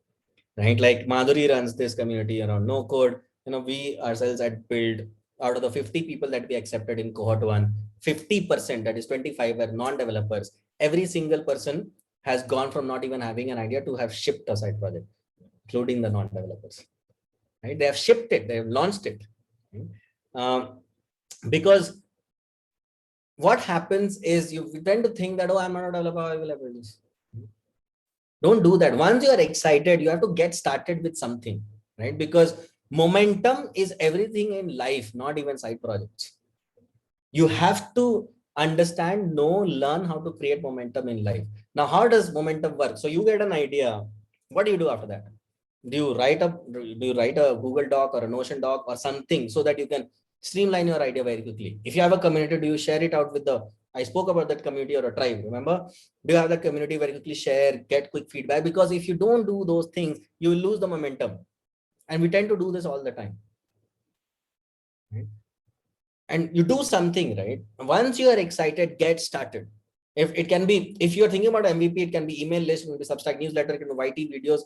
[SPEAKER 2] right? Like Madhuri runs this community around no code. We ourselves at Build, out of the 50 people that we accepted in cohort 1, 50%, that is 25, were non-developers. Every single person has gone from not even having an idea to have shipped a side project, including the non-developers. Right? They have shipped it, they have launched it. Because what happens is you tend to think that, oh, I'm not a developer, I will ever do this. Don't do that. Once you are excited, you have to get started with something, right? Because momentum is everything in life, not even side projects. You have to understand, learn how to create momentum in life. Now, how does momentum work? So you get an idea. What do you do after that? Do you write a Google Doc or a Notion doc or something so that you can streamline your idea very quickly? If you have a community, do you share it out with I spoke about that community or a tribe, remember? Do you have that community very quickly, share, get quick feedback? Because if you don't do those things, you will lose the momentum. And we tend to do this all the time. Right? And you do something, right? Once you are excited, get started. If you're thinking about MVP, it can be email list, it can be Substack newsletter, it can be YT videos,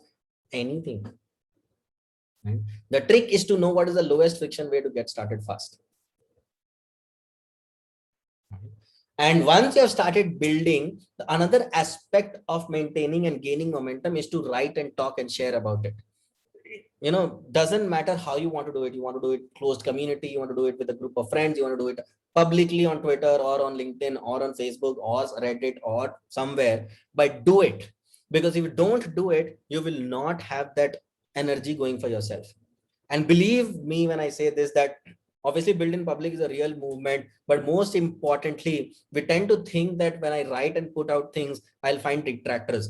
[SPEAKER 2] anything. Right? The trick is to know what is the lowest friction way to get started fast. And once you have started building, another aspect of maintaining and gaining momentum is to write and talk and share about it. Doesn't matter how you want to do it. You want to do it closed community, you want to do it with a group of friends, you want to do it publicly on Twitter or on LinkedIn or on Facebook or Reddit or somewhere, but do it. Because if you don't do it, you will not have that energy going for yourself. And believe me when I say this, that obviously build in public is a real movement, but most importantly, we tend to think that when I write and put out things, I'll find detractors.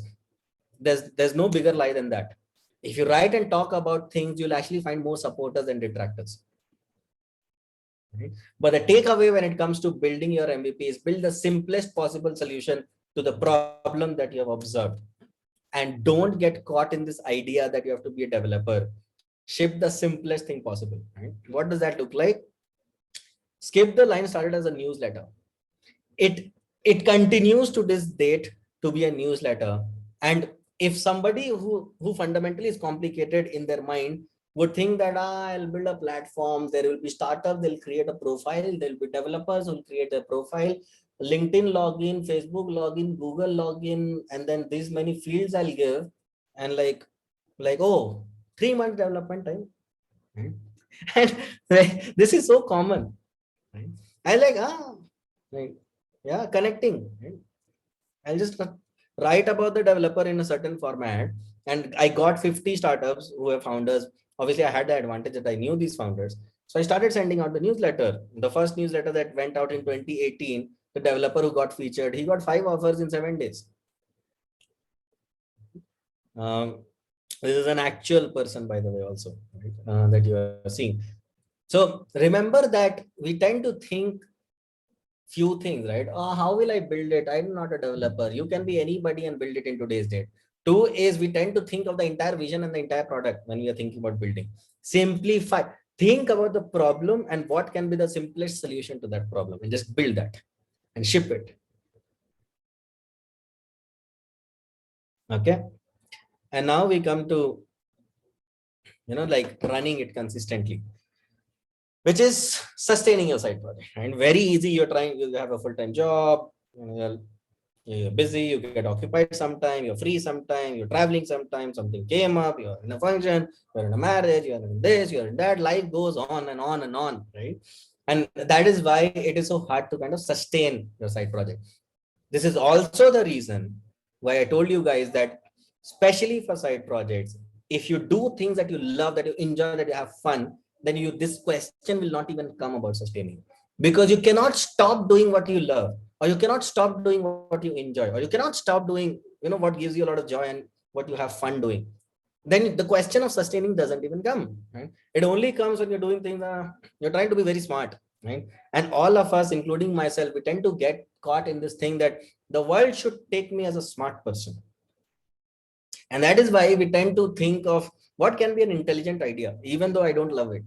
[SPEAKER 2] There's no bigger lie than that. If you write and talk about things, you'll actually find more supporters than detractors. Right? But the takeaway when it comes to building your MVP is build the simplest possible solution to the problem that you have observed. And don't get caught in this idea that you have to be a developer. Ship the simplest thing possible. Right? What does that look like? Skip the line started as a newsletter. It continues to this date to be a newsletter. And if somebody who fundamentally is complicated in their mind would think that I'll build a platform, there will be startups, they'll create a profile, there'll be developers who'll create their profile, LinkedIn login, Facebook login, Google login, and then these many fields I'll give, and like oh, 3 months development time. Right? And this is so common. Right? I like right? Yeah, connecting. Right? I'll just write about the developer in a certain format, and I got 50 startups who have founders. Obviously, I had the advantage that I knew these founders. So I started sending out the newsletter. The first newsletter that went out in 2018, the developer who got featured, he got 5 offers in 7 days. This is an actual person, by the way, also, right? That you are seeing. So remember that we tend to think few things, right? How will I build it? I'm not a developer. You can be anybody and build it in today's date. 2 is we tend to think of the entire vision and the entire product when we are thinking about building. Simplify. Think about the problem and what can be the simplest solution to that problem, and just build that and ship it. Okay. And now we come to, like running it consistently, which is sustaining your side project. And very easy. You have a full-time job, you're busy, you get occupied sometime, you're free sometime, you're traveling sometime, something came up, you're in a function, you're in a marriage, you're in this, you're in that. Life goes on and on and on, right? And that is why it is so hard to kind of sustain your side project. This is also the reason why I told you guys that, especially for side projects, if you do things that you love, that you enjoy, that you have fun, then this question will not even come about sustaining, because you cannot stop doing what you love, or you cannot stop doing what you enjoy, or you cannot stop doing what gives you a lot of joy and what you have fun doing. Then the question of sustaining doesn't even come, right? It only comes when you're doing things, you're trying to be very smart, right? And all of us, including myself, we tend to get caught in this thing that the world should take me as a smart person. And that is why we tend to think of what can be an intelligent idea, even though I don't love it.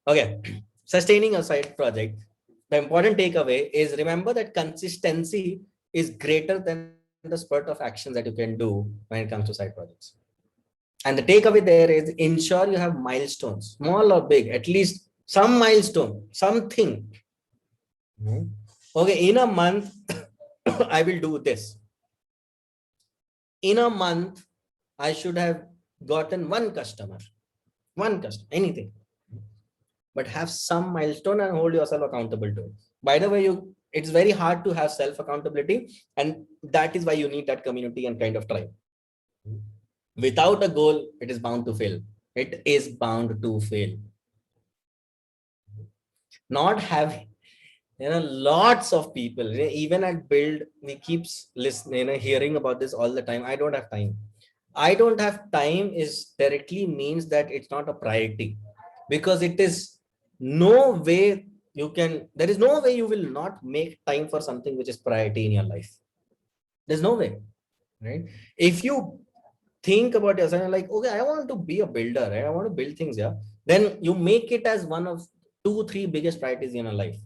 [SPEAKER 2] Okay, sustaining a side project. The important takeaway is, remember that consistency is greater than the spurt of actions that you can do when it comes to side projects. And the takeaway there is, ensure you have milestones, small or big, at least some milestone, something. Okay, in a month, I will do this. In a month, I should have gotten one customer, anything. But have some milestone and hold yourself accountable to it. By the way, it's very hard to have self-accountability, and that is why you need that community and kind of tribe. Without a goal, it is bound to fail. It is bound to fail. Not having, lots of people, even at Build, we keep listening, hearing about this all the time. I don't have time. I don't have time is directly means that it's not a priority, because it is no way there is no way you will not make time for something which is priority in your life. There's no way, right? If you think about yourself like, okay, I want to be a builder, right? I want to build things here. Then you make it as one of 2-3 biggest priorities in your life.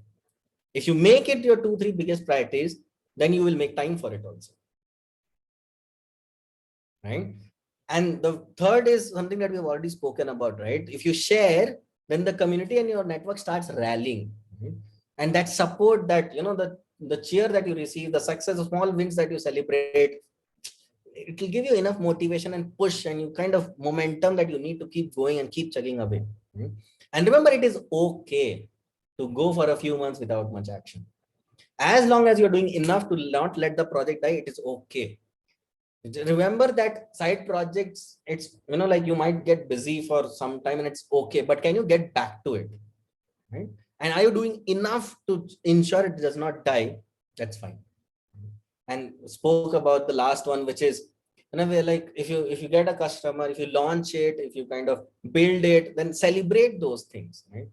[SPEAKER 2] If you make it your 2-3 biggest priorities, then you will make time for it also. Right? And the third is something that we've already spoken about, right? If you share, then the community and your network starts rallying. Right? And that support, that, the cheer that you receive, the success, the small wins that you celebrate, it will give you enough motivation and push, and you kind of momentum that you need to keep going and keep chugging away. Right? And remember, it is okay to go for a few months without much action. As long as you're doing enough to not let the project die, it is okay. Remember that side projects, it's, like you might get busy for some time and it's okay, but can you get back to it, right? And are you doing enough to ensure it does not die? That's fine. And spoke about the last one, which is, we're like, if you get a customer, if you launch it, if you kind of build it, then celebrate those things, right?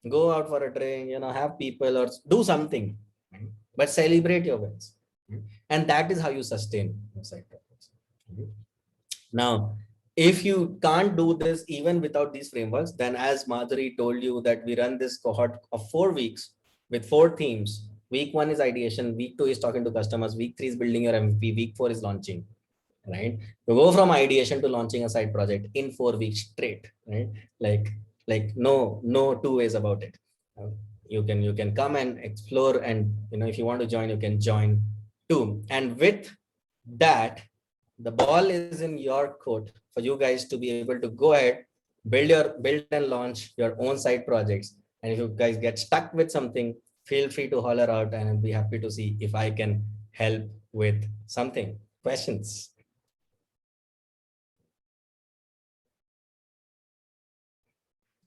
[SPEAKER 2] Go out for a drink, have people or do something, right? But celebrate your wins, right? And that is how you sustain your side projects, right? Now, if you can't do this even without these frameworks, then as Madhuri told you that we run this cohort of 4 weeks with 4 themes. Week 1 is ideation, week 2 is talking to customers, week 3 is building your MVP, week 4 is launching, right? You go from ideation to launching a side project in 4 weeks straight, right? Like no two ways about it. You can come and explore, and if you want to join, you can join too. And with that, the ball is in your court for you guys to be able to go ahead, build and launch your own side projects. And if you guys get stuck with something, feel free to holler out, and I'll be happy to see if I can help with something. Questions?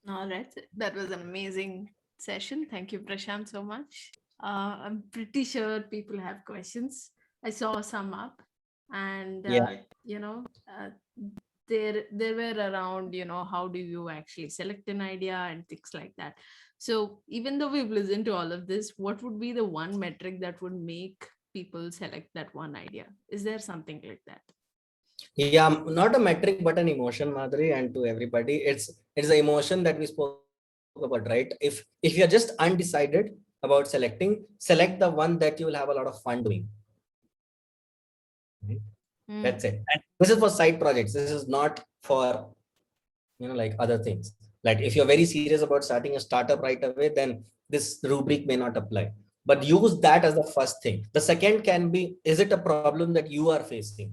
[SPEAKER 1] All right, that was an amazing session. Thank you, Prashant, so much. I'm pretty sure people have questions. I saw some up, and there were around, how do you actually select an idea and things like that. So even though we've listened to all of this, what would be the one metric that would make people select that one idea? Is there something like that?
[SPEAKER 2] Yeah, not a metric, but an emotion, Madhuri, and to everybody, it's the emotion that we spoke about, right? If you're just undecided about selecting, select the one that you will have a lot of fun doing. Right? That's it. And this is for side projects. This is not for, like other things. Like if you're very serious about starting a startup right away, then this rubric may not apply. But use that as the first thing. The second can be, is it a problem that you are facing?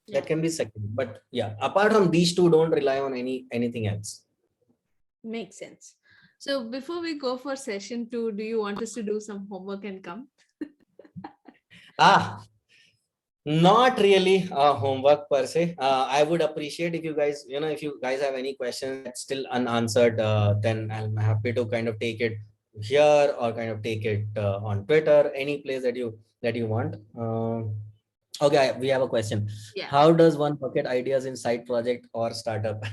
[SPEAKER 2] That can be second. But yeah, apart from these two, don't rely on anything else.
[SPEAKER 1] Makes sense. So before we go for session 2, do you want us to do some homework and come?
[SPEAKER 2] Not really homework per se. I would appreciate if you guys, if you guys have any questions that's still unanswered, then I'm happy to kind of take it here or kind of take it on Twitter, any place that you want. Okay, we have a question.
[SPEAKER 1] Yeah.
[SPEAKER 2] How does one bucket ideas in side project or startup?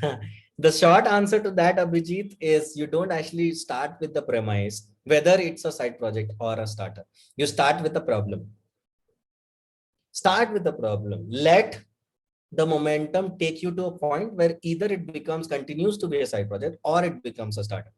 [SPEAKER 2] The short answer to that, Abhijit, is you don't actually start with the premise, whether it's a side project or a startup. You start with the problem. Start with the problem. Let the momentum take you to a point where either it continues to be a side project or it becomes a startup.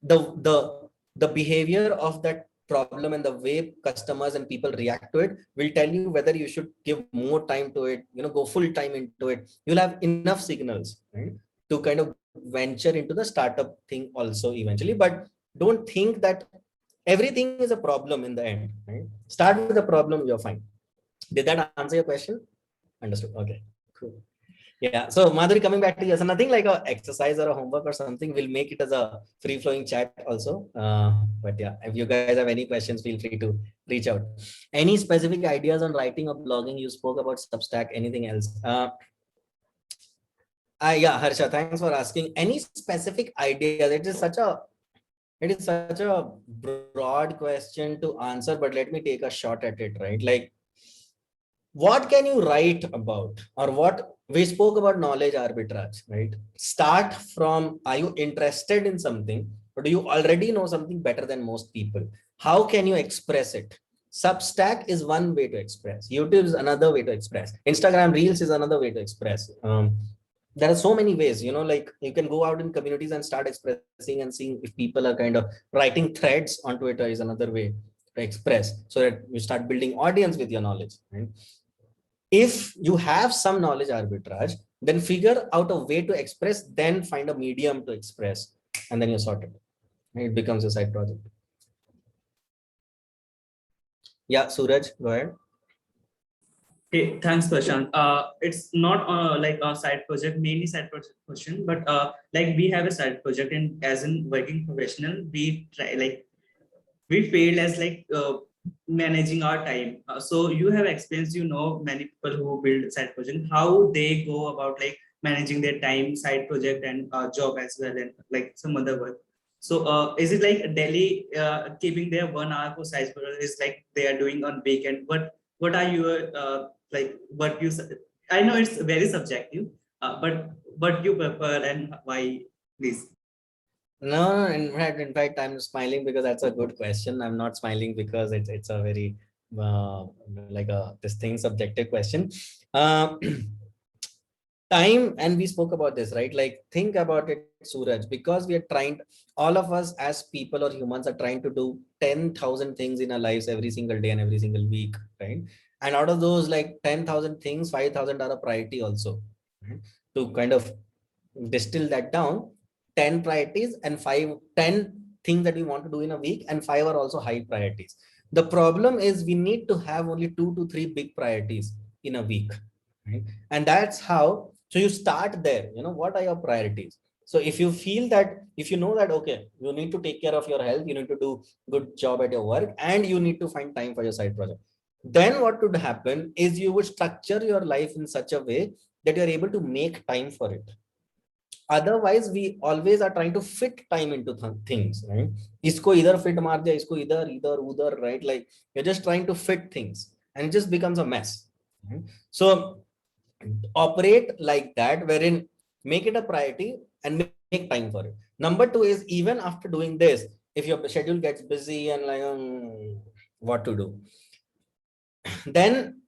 [SPEAKER 2] The behavior of that problem and the way customers and people react to it will tell you whether you should give more time to it, go full time into it. You'll have enough signals, right, to kind of venture into the startup thing also eventually. But don't think that everything is a problem in the end, right? Start with the problem, you're fine. Did that answer your question? Understood. Okay, cool. Yeah. So Madhuri, coming back to you, so nothing like a exercise or a homework or something. We'll make it as a free flowing chat also. But yeah, if you guys have any questions, feel free to reach out. Any specific ideas on writing or blogging? You spoke about Substack. Anything else? Yeah, Harsha, thanks for asking. Any specific ideas? It is such a broad question to answer, but let me take a shot at it, right? Like, what can you write about, or what we spoke about knowledge arbitrage, right? Start from, are you interested in something, or do you already know something better than most people? How can you express it? Substack is one way to express. YouTube is another way to express. Instagram Reels is another way to express. There are so many ways, like you can go out in communities and start expressing and seeing if people are kind of writing threads on Twitter is another way to express, so that you start building audience with your knowledge, right? If you have some knowledge arbitrage, then figure out a way to express, then find a medium to express, and then you're sorted. It becomes a side project. Yeah, Suraj, go ahead.
[SPEAKER 5] Hey, thanks, Prashant. It's not like a side project, mainly side project question, but like we have a side project, and as in working professional, we try, like we failed as like managing our time. So you have experience, many people who build side project, how they go about like managing their time, side project, and job as well, and like some other work. So is it like daily keeping their 1 hour for side project is like they are doing on weekend? What are your like what you? I know it's very subjective, but what you prefer and why, please?
[SPEAKER 2] No, in fact, I'm smiling because that's a good question. I'm not smiling because it's a very like a this thing subjective question. Uh, time, and we spoke about this, right? Like think about it, Suraj, because we are trying, all of us as people or humans are trying to do 10,000 things in our lives every single day and every single week, right? And out of those like 10,000 things, 5,000 are a priority also, right? To kind of distill that down, 10 priorities and 10 things that we want to do in a week, and 5 are also high priorities. The problem is we need to have only 2 to 3 big priorities in a week, right? And that's how, so you start there, what are your priorities? So if you feel that, if you know that, okay, you need to take care of your health, you need to do good job at your work, and you need to find time for your side project, then what would happen is you would structure your life in such a way that you're able to make time for it. Otherwise we always are trying to fit time into things, right? Isko either fit maar diya, isko either udhar, right? Like you're just trying to fit things and it just becomes a mess, right? So operate like that, wherein make it a priority and make time for it. Number two is, even after doing this, if your schedule gets busy and like what to do, then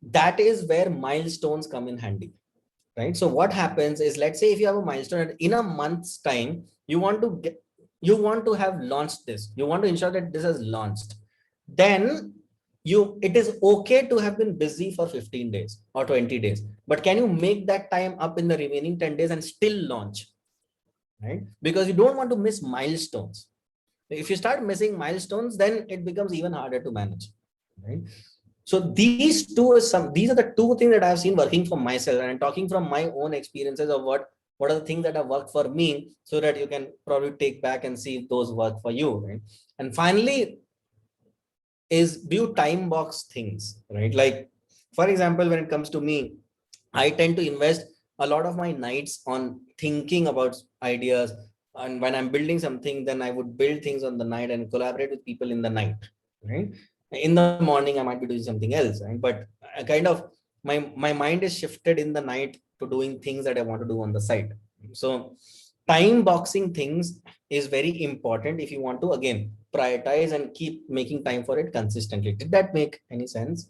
[SPEAKER 2] that is where milestones come in handy, right? So what happens is, let's say if you have a milestone in a month's time, you want to have launched this, you want to ensure that this has launched, then it is okay to have been busy for 15 days or 20 days, but can you make that time up in the remaining 10 days and still launch, right? Because you don't want to miss milestones. If you start missing milestones, then it becomes even harder to manage, right? So these are the two things that I've seen working for myself, and I'm talking from my own experiences of what are the things that have worked for me, so that you can probably take back and see if those work for you, right? And finally is, do you time box things, right? Like for example, when it comes to me, I tend to invest a lot of my nights on thinking about ideas, and when I'm building something, then I would build things on the night and collaborate with people in the night, right? In the morning I might be doing something else, right? But I kind of, my mind is shifted in the night to doing things that I want to do on the side. So time boxing things is very important if you want to, again, prioritize and keep making time for it consistently. Did that make any sense?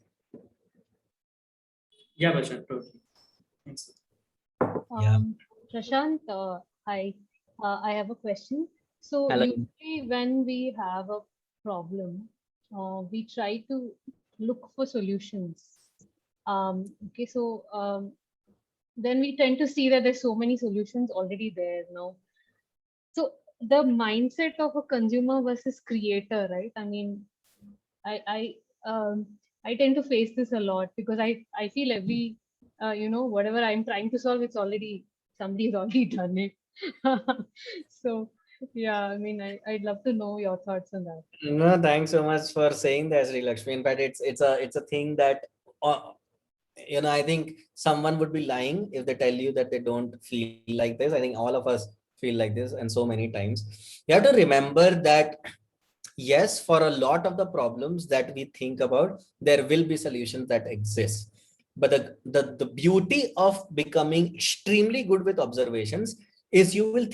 [SPEAKER 5] Yeah, Bachchan, totally. Thanks.
[SPEAKER 2] Yeah.
[SPEAKER 6] Prashant, hi. I have a question. So
[SPEAKER 2] Hello.
[SPEAKER 6] usually when we have a problem, we try to look for solutions. Okay, so then we tend to see that there's so many solutions already there now. So the mindset of a consumer versus creator, right? I mean, I tend to face this a lot because I feel every whatever I'm trying to solve, it's already, somebody's already done it. So yeah, I mean, I'd love to know your thoughts on that.
[SPEAKER 2] No, thanks so much for saying that, Sri Lakshmi. In fact, it's a thing that I think someone would be lying if they tell you that they don't feel like this. I think all of us feel like this, and so many times. You have to remember that yes, for a lot of the problems that we think about, there will be solutions that exist. But the beauty of becoming extremely good with observations is you will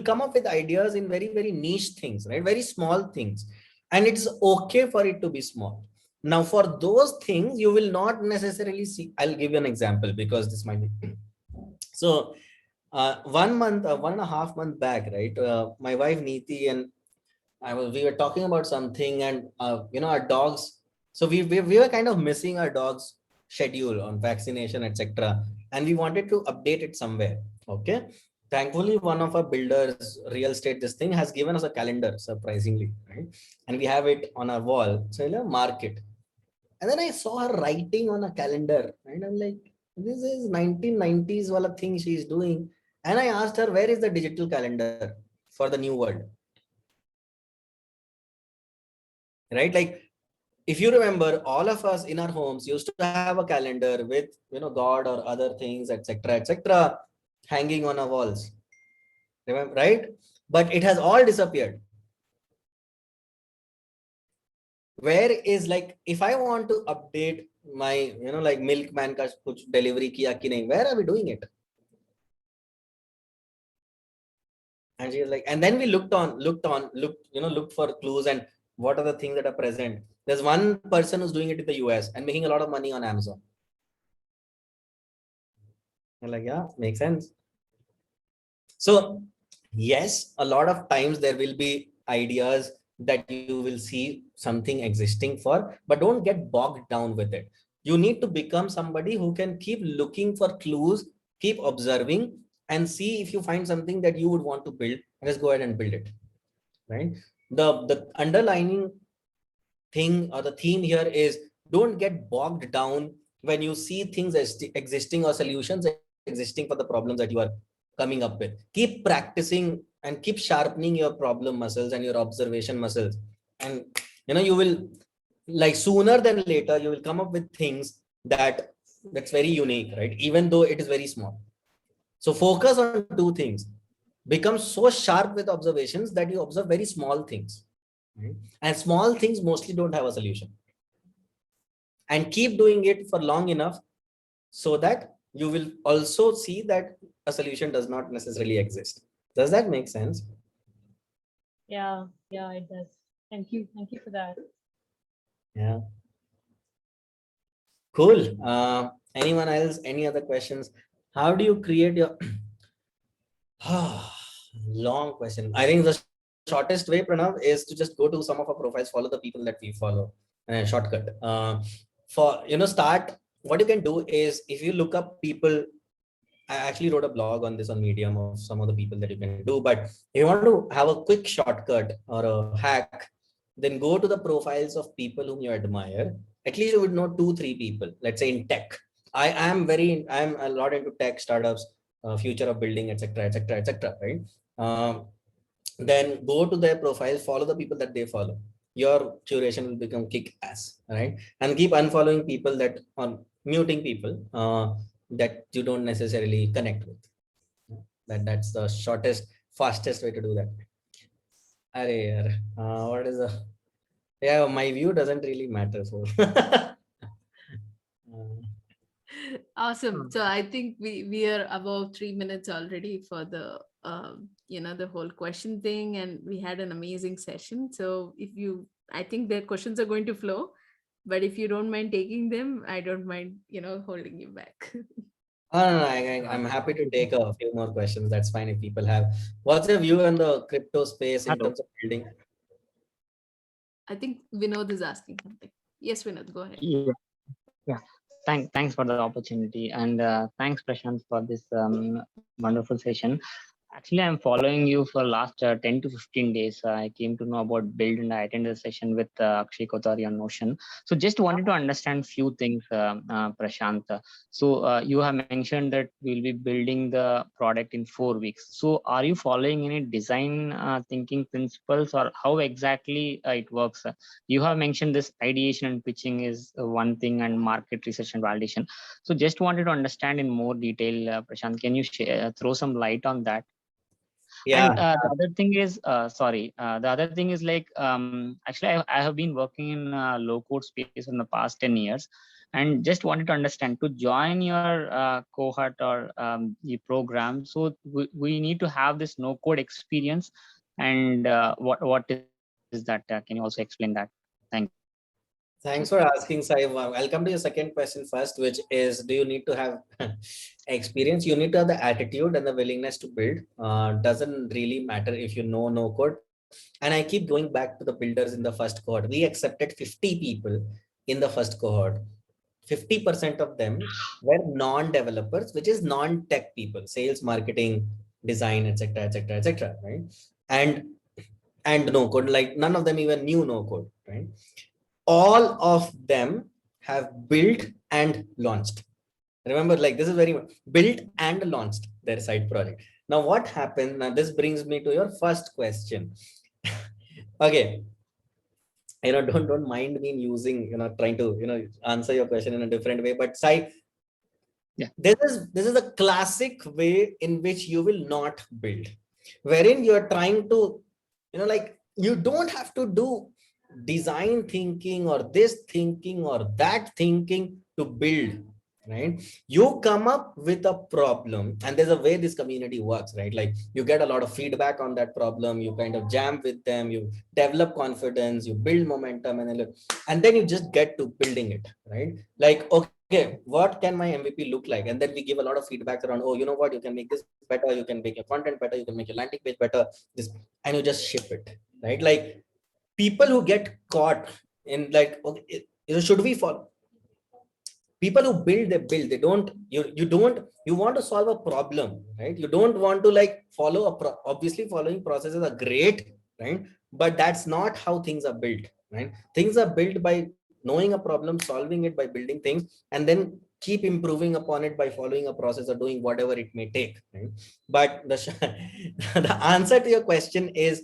[SPEAKER 2] come up with ideas in very, very niche things, right? Very small things. And it's okay for it to be small. Now, for those things, you will not necessarily see. I'll give you an example because this might be. So 1.5 months back, right? My wife Neeti and we were talking about something, and our dogs. So we were kind of missing our dogs' schedule on vaccination, etc. And we wanted to update it somewhere. Okay. Thankfully, one of our builders, real estate, this thing has given us a calendar, surprisingly, right? And we have it on our wall. So mark it. And then I saw her writing on a calendar, right? I'm like, this is 1990s wala thing she's doing. And I asked her, where is the digital calendar for the new world? Right? Like if you remember, all of us in our homes used to have a calendar with, God or other things, etc., hanging on our walls. Remember, right? But it has all disappeared. Where is, like, if I want to update my, like milkman ka kuch delivery kiya ki nahi, where are we doing it? And she was like, and then we looked, looked for clues and what are the things that are present. There's one person who's doing it in the US and making a lot of money on Amazon. I'm like, yeah, makes sense. So yes, a lot of times there will be ideas that you will see something existing for, but don't get bogged down with it. You need to become somebody who can keep looking for clues, keep observing, and see if you find something that you would want to build. Just go ahead and build it. Right? The underlining thing or the theme here is, don't get bogged down when you see things existing or solutions existing for the problems that you are coming up with. Keep practicing and keep sharpening your problem muscles and your observation muscles, and you will, like, sooner than later you will come up with things that's very unique, right? Even though it is very small. So focus on two things. Become so sharp with observations that you observe very small things, right? And small things mostly don't have a solution, and keep doing it for long enough so that you will also see that a solution does not necessarily exist. Does that make sense?
[SPEAKER 6] Yeah, it does. Thank you for that.
[SPEAKER 2] Yeah. Cool. Anyone else? Any other questions? How do you create your long question? I think the shortest way, Pranav, is to just go to some of our profiles, follow the people that we follow. Shortcut. For start. What you can do is, if you look up people, I actually wrote a blog on this on Medium of some of the people that you can do. But if you want to have a quick shortcut or a hack, then go to the profiles of people whom you admire. At least you would know 2-3 people, let's say in tech. I'm a lot into tech startups, future of building, etc., right? Then go to their profiles, follow the people that they follow. Your curation will become kick ass, right? And keep unfollowing people that, or muting people that you don't necessarily connect with. That's the shortest, fastest way to do that. What is the, yeah, my view doesn't really matter. So
[SPEAKER 1] Awesome. So I think we are above 3 minutes already for the the whole question thing, and we had an amazing session. So I think the questions are going to flow, but if you don't mind taking them, I don't mind holding you back.
[SPEAKER 2] no, I'm happy to take a few more questions. That's fine if people have. What's your view on the crypto space in
[SPEAKER 7] Hello.
[SPEAKER 2] terms of building?
[SPEAKER 1] I think Vinod is asking something. Yes, Vinod, go ahead.
[SPEAKER 7] Yeah. Thanks for the opportunity, and thanks Prashant for this wonderful session. Actually, I'm following you for last 10 to 15 days. I came to know about Build and I attended a session with Akshay Kothari on Notion. So just wanted to understand few things, Prashant. So you have mentioned that we'll be building the product in 4 weeks. So are you following any design thinking principles, or how exactly it works? You have mentioned this ideation and pitching is one thing, and market research and validation. So just wanted to understand in more detail, Prashant. Can you throw some light on that?
[SPEAKER 2] Yeah.
[SPEAKER 7] And the other thing is, the other thing is like, actually, I have been working in low code space in the past 10 years, and just wanted to understand, to join your cohort or the program. So we need to have this no code experience, and what is that? Can you also explain that? Thank you.
[SPEAKER 2] Thanks for asking, Sai. I'll come to your second question first, which is, do you need to have experience? You need to have the attitude and the willingness to build. Doesn't really matter if you know no code. And I keep going back to the builders in the first cohort. We accepted 50 people in the first cohort. 50% of them were non-developers, which is non-tech people, sales, marketing, design, etc., right? And no code, like none of them even knew no code, right? All of them have built and launched. Remember, like, this is very built and launched their side project. Now what happened? Now this brings me to your first question. Okay, don't mind me using, trying to, answer your question in a different way. But Sai,
[SPEAKER 7] Yeah.
[SPEAKER 2] this is a classic way in which you will not build, wherein you are trying to, like, you don't have to do design thinking or this thinking or that thinking to build, right? You come up with a problem, and there's a way this community works, right? Like, you get a lot of feedback on that problem, you kind of jam with them, you develop confidence, you build momentum, and then you just get to building it, right? Like, okay, what can my MVP look like? And then we give a lot of feedback around, oh, you know what, you can make this better, you can make your content better, you can make your landing page better, this, and you just ship it, right? Like, people who get caught in, like, okay, should we follow? People who build, they build, they don't, you don't, you want to solve a problem, right? You don't want to, like, follow obviously following processes are great, right? But that's not how things are built, right? Things are built by knowing a problem, solving it, by building things, and then keep improving upon it by following a process or doing whatever it may take, right? But the answer to your question is,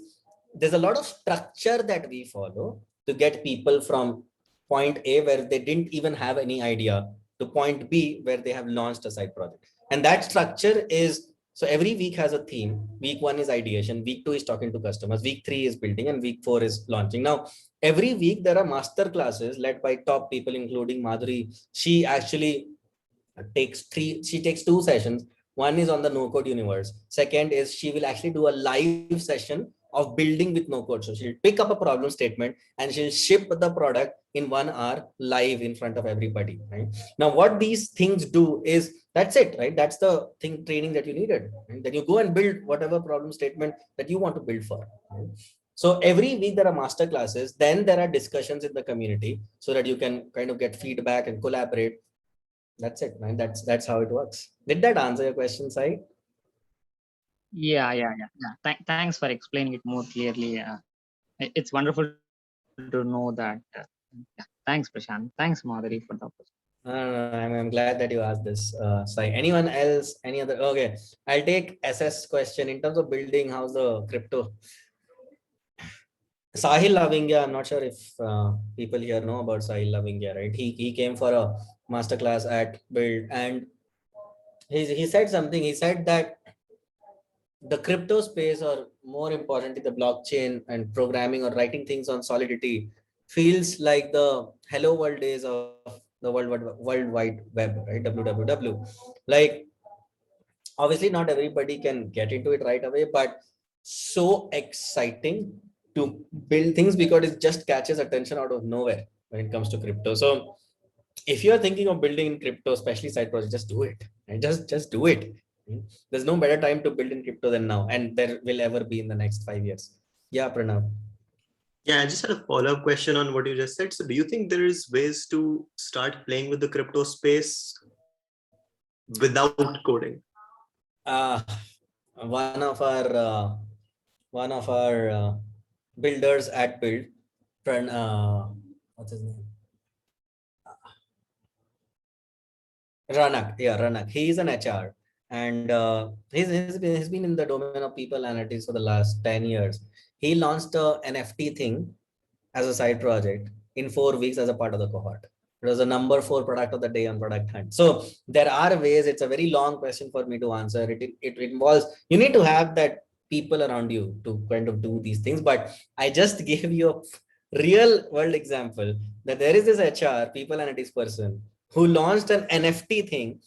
[SPEAKER 2] there's a lot of structure that we follow to get people from point A, where they didn't even have any idea, to point B, where they have launched a side project. And that structure is, so every week has a theme. Week 1 is ideation, week 2 is talking to customers, week 3 is building, and week 4 is launching. Now, every week there are master classes led by top people, including Madhuri. She actually she takes 2 sessions. One is on the no code universe. Second is, she will actually do a live session of building with no code. So she'll pick up a problem statement and she'll ship the product in 1 hour live in front of everybody, right? Now, what these things do is, that's it, right? That's the thing, training that you needed, right? Then you go and build whatever problem statement that you want to build for, right? So every week there are master classes, then there are discussions in the community, so that you can kind of get feedback and collaborate. That's it, man. That's how it works. Did that answer your question, Sai?
[SPEAKER 7] Yeah. Thanks for explaining it more clearly. It's wonderful to know that. Yeah. Thanks, Prashant. Thanks, Madhuri, for the opportunity.
[SPEAKER 2] I'm glad that you asked this, Sai. Anyone else? Any other? Okay, I'll take SS question in terms of building. How's the crypto? Sahil Lavingya, I'm not sure if people here know about Sahil Lavingya, right? He came for a masterclass at Build, and he said something. He said that the crypto space, or more importantly, the blockchain and programming or writing things on Solidity, feels like the hello world days of the world wide web, right? WWW. Like, obviously, not everybody can get into it right away, but so exciting to build things because it just catches attention out of nowhere when it comes to crypto. So if you're thinking of building in crypto, especially side projects, just do it. And just do it. There's no better time to build in crypto than now, and there will ever be in the next 5 years. Yeah, Pranav.
[SPEAKER 8] Yeah, I just had a follow-up question on what you just said. So do you think there is ways to start playing with the crypto space without coding?
[SPEAKER 2] One of our builders at Build, what's his name? Ranak. Yeah, Ranak. He is an HR, and he's been in the domain of people analytics for the last 10 years. He launched a NFT thing as a side project in 4 weeks as a part of the cohort. It was a number 4 product of the day on Product Hunt. So there are ways. It's a very long question for me to answer. It involves, you need to have that people around you to kind of do these things. But I just gave you a real world example that there is this HR, people analytics person, who launched an NFT thing.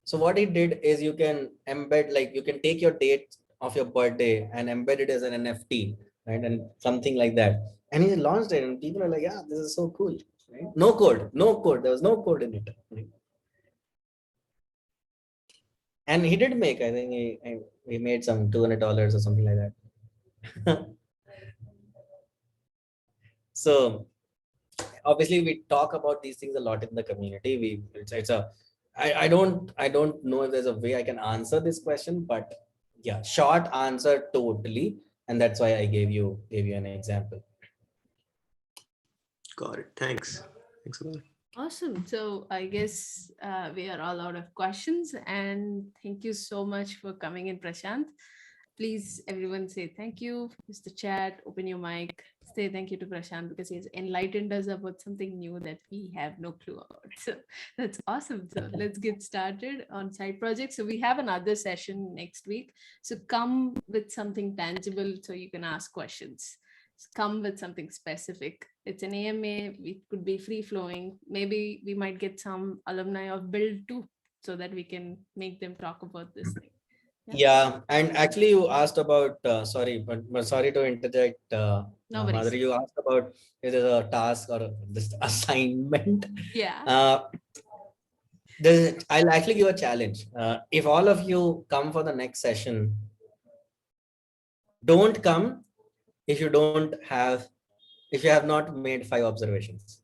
[SPEAKER 2] So what he did is, you can embed, like, you can take your date of your birthday and embed it as an NFT, right? And something like that. And he launched it, and people are like, yeah, this is so cool, right? No code. There was no code in it. Right? And he did make, I think he made some $200 or something like that. So obviously we talk about these things a lot in the community. I don't know if there's a way I can answer this question, but yeah, short answer, totally. And that's why I gave you an example.
[SPEAKER 8] Got it. Thanks a lot.
[SPEAKER 1] Awesome. So I guess we are all out of questions, and thank you so much for coming in, Prashant. please, everyone say thank you. Use the chat, open your mic, say thank you to Prashant because he's enlightened us about something new that we have no clue about. So that's awesome. So let's get started on side projects. So we have another session next week. So come with something tangible so you can ask questions. Come with something specific. It's an AMA, it could be free flowing. Maybe we might get some alumni of Build too, so that we can make them talk about this thing.
[SPEAKER 2] Yeah, and actually you asked about, but sorry to interject,
[SPEAKER 1] No worries.
[SPEAKER 2] Madhuri, you asked about is there a task or this assignment?
[SPEAKER 1] Yeah.
[SPEAKER 2] I'll actually give a challenge. If all of you come for the next session, don't come if you have not made 5 observations.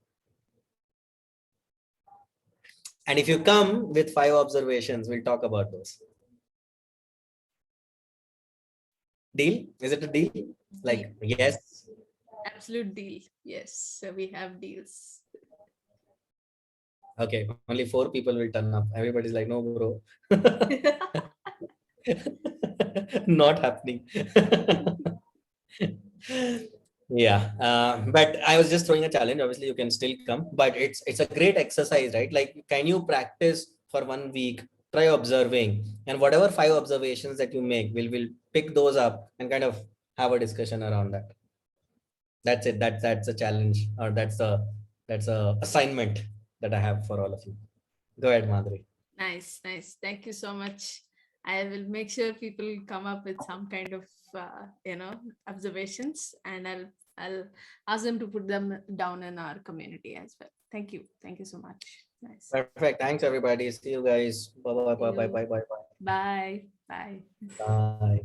[SPEAKER 2] And if you come with 5 observations, we'll talk about those. Deal? Is it a deal? Like, yes.
[SPEAKER 1] Absolute deal. Yes. So we have deals.
[SPEAKER 2] Okay, only 4 people will turn up. Everybody's like, no, bro. Not happening. Yeah, but I was just throwing a challenge. Obviously, you can still come, but it's a great exercise, right? Like, can you practice for 1 week? Try observing, and whatever 5 observations that you make, we'll pick those up and kind of have a discussion around that. That's it. That's a challenge, or that's a assignment that I have for all of you. Go ahead, Madhuri.
[SPEAKER 1] Nice, nice. Thank you so much. I will make sure people come up with some kind of observations, and I'll ask them to put them down in our community as well. Thank you so much. Nice.
[SPEAKER 2] Perfect. Thanks, everybody. See you guys. Bye.
[SPEAKER 1] Bye. Bye.
[SPEAKER 2] Bye.